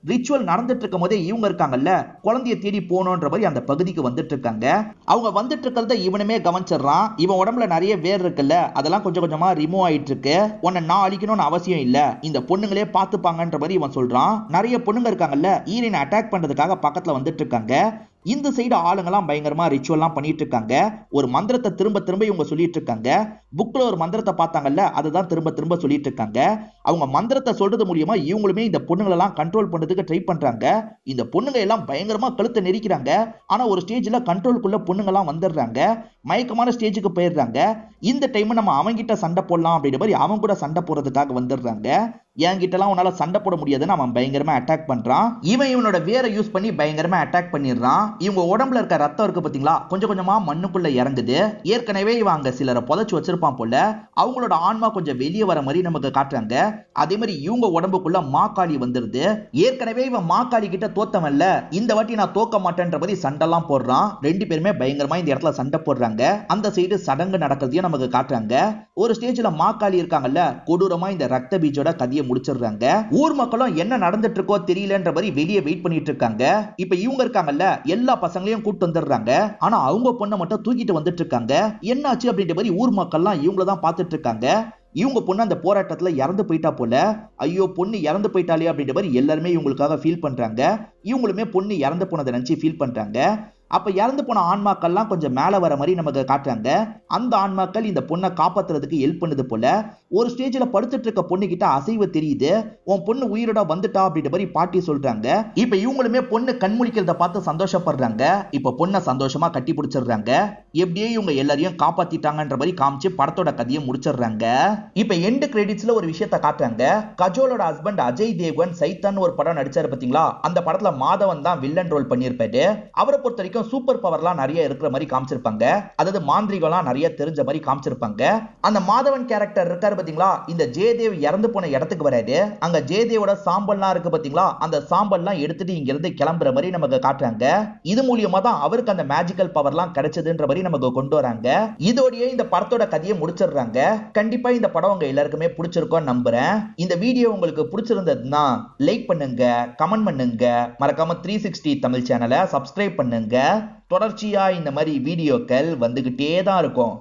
ரிச்சுவல் நடந்துட்டு இருக்கும் போதே இவங்க இருக்காங்கல்ல, குழந்தைய தேடி போகணுன்ற மாதிரி அந்த பகுதிக்கு வந்துட்டு இருக்காங்க. அவங்க வந்துட்டு இருக்கிறத இவனுமே கவனிச்சிடறான். இவன் உடம்புல நிறைய வேர் இருக்குல்ல, அதெல்லாம் கொஞ்சம் கொஞ்சமா ரிமூவ் ஆயிட்டு இருக்கு. உன்னை நான் அழிக்கணும்னு அவசியம் இல்ல, இந்த பொண்ணுங்களே பாத்துப்பாங்கன்ற மாதிரி இவன் சொல்றான். நிறைய பொண்ணுங்க இருக்காங்கல்ல, ஈரனை அட்டாக் பண்றதுக்காக பக்கத்துல வந்துட்டு இருக்காங்க. இந்த சைடு ஆளுங்கெல்லாம் பயங்கரமா ரிச்சுவல்லாம் பண்ணிட்டு இருக்காங்க. ஒரு மந்திரத்தை திரும்ப திரும்ப இவங்க சொல்லிட்டு இருக்காங்க. புக்ல ஒரு மந்திரத்தை பார்த்தாங்கல்ல, அதுதான் திரும்ப திரும்ப சொல்லிட்டு இருக்காங்க. அவங்க மந்திரத்தை சொல்றது மூலியமா இவங்களுமே இந்த பொண்ணுங்களெல்லாம் கண்ட்ரோல் பண்றதுக்கு ட்ரை பண்றாங்க. இந்த பொண்ணுங்க எல்லாம் பயங்கரமா கழுத்தை நெரிக்கிறாங்க. ஆனா ஒரு ஸ்டேஜ்ல கண்ட்ரோலுக்குள்ள பொண்ணுங்கெல்லாம் வந்துடுறாங்க. மயக்கமான ஸ்டேஜுக்கு போயிடுறாங்க. இந்த டைம் நம்ம அவங்கிட்ட சண்டை போடலாம் அப்படின்ற மாதிரி அவங்க கூட சண்டை போடுறதுக்காக வந்துடுறாங்க. என்கிட்டலாம் உன்னால சண்டை போட முடியாதுன்னு அவன் பயங்கரமா அட்டாக் பண்றான். இவனோட வேற யூஸ் பண்ணி பயங்கரமா அட்டாக் பண்ணிடுறான். இவங்க உடம்புல இருக்க ரத்தம் இருக்கு பாத்தீங்களா, கொஞ்சம் கொஞ்சமா மண்ணுக்குள்ள இறங்குது. ஏற்கனவே இவன் அங்க சிலரை புதைச்சு வச்சிருப்பான் போல. அவங்களோட ஆன்மா கொஞ்சம் வெளியே வர மாதிரி நமக்கு காட்டுறாங்க. அதே மாதிரி இவங்க உடம்புக்குள்ள மாக்காளி வந்துருது. ஏற்கனவே இவன் மாக்காளி கிட்ட தோத்தவன்ல, இந்த வாட்டி நான் தோக்க மாட்டேன்ற மாதிரி சண்டெல்லாம் போடுறான். ரெண்டு பேருமே பயங்கரமா இந்த இடத்துல சண்டை போடுறாங்க. அந்த சைடு சடங்கு நடக்கிறதையும் நமக்கு காட்டுறாங்க. ஒரு ஸ்டேஜ்ல மாக்காளி இருக்காங்கல்ல, கொடூரமா இந்த ரத்த பீஜோட கதையை முடிச்சிடுறாங்க. ஊர் மக்களும் என்ன நடந்துட்டு இருக்கோ தெரியலன்ற மாதிரி வெளியே வெயிட் பண்ணிட்டு இருக்காங்க. இப்ப இவங்க இருக்காங்கல்ல, எல்லா பசங்களையும் கூட்டு வந்துடுறாங்க. ஆனா அவங்க பொண்ணை மட்டும் தூக்கிட்டு வந்துட்டு இருக்காங்க. என்னாச்சு அப்படின்ற மாதிரி ஊர் மக்கள்லாம் இவங்கள தான் பார்த்துட்டு இருக்காங்க. இவங்க பொண்ணு அந்த போராட்டத்துல இறந்து போயிட்டா போல. ஐயோ பொண்ணு இறந்து போயிட்டாலே அப்படின்ற மாதிரி எல்லாருமே இவங்களுக்காக ஃபீல் பண்றாங்க. இவங்களுமே பொண்ணு இறந்து போனதை நினைச்சு ஃபீல் பண்றாங்க. அப்ப இறந்து போன ஆன்மாக்கள்லாம் கொஞ்சம் மேல வர மாதிரி நமக்கு காட்டுறாங்க. அந்த ஆன்மாக்கள் இந்த பொண்ணை காப்பாத்துறதுக்கு ஹெல்ப் பண்ணுது போல. ஒரு ஸ்டேஜ்ல படுத்துட்டு இருக்க பொண்ணு கிட்ட அசைவு தெரியுது. உன் பொண்ணு உயிரோட வந்துட்டா அப்படின்ற மாதிரி பாட்டி சொல்றாங்க. இப்ப இவங்களுமே பொண்ணு கண்முழிக்கிறத பார்த்து சந்தோஷப்படுறாங்க. இப்ப பொண்ணை சந்தோஷமா கட்டி பிடிச்சிடுறாங்க. எப்படியே இவங்க எல்லாரையும் காப்பாத்திட்டாங்கன்ற மாதிரி காமிச்சு படத்தோட கதையை முடிச்சிடுறாங்க. இப்ப எண்ட் கிரெடிட்ஸ்ல ஒரு விஷயத்த காட்டுறாங்க. கஜோலோட ஹஸ்பண்ட் அஜய் தேவ்கன் சைத்தான் ஒரு படம் நடிச்சாரு பாத்தீங்களா, அந்த படத்துல மாதவன் தான் வில்லன் ரோல் பண்ணியிருப்பாரு. அவரை பொறுத்த வரைக்கும் சூப்பர் பவர்லாம் நிறைய இருக்கிற மாதிரி காமிச்சிருப்பாங்க. அதாவது மாந்திரிகம்லாம் நிறைய தெரிஞ்ச மாதிரி காமிச்சிருப்பாங்க. அந்த மாதவன் கேரக்டர் இருக்காரு பாத்தீங்களா, இந்த ஜெயதேவ் இறந்து போன இடத்துக்கு வராரு. அங்க ஜெயதேவோட சாம்பல்லாம் இருக்கு பாத்தீங்களா, அந்த சாம்பல்லாம் எடுத்துட்டு இங்க இருந்து கிளம்புற மாதிரி நமக்கு காட்டுறாங்க. இது மூலியமா தான் அவருக்கு அந்த மேஜிக்கல் பவர்லாம் கிடைச்சதுன்ற மாதிரி நமக்கு கொண்டு வராங்க. இதோடயே இந்த படத்தோட கதையை முடிச்சிடுறாங்க. கண்டிப்பா இந்த படம் உங்க எல்லாருக்குமே பிடிச்சிருக்கும் நம்புறேன். இந்த வீடியோ உங்களுக்கு பிடிச்சிருந்ததுன்னா லைக் பண்ணுங்க, கமெண்ட் பண்ணுங்க, மறக்காம 360 தமிழ் சேனலை சப்ஸ்கிரைப் பண்ணுங்க. தொடர்ச்சியா இந்த மாதிரி வீடியோக்கள் வந்துகிட்டே தான் இருக்கும்.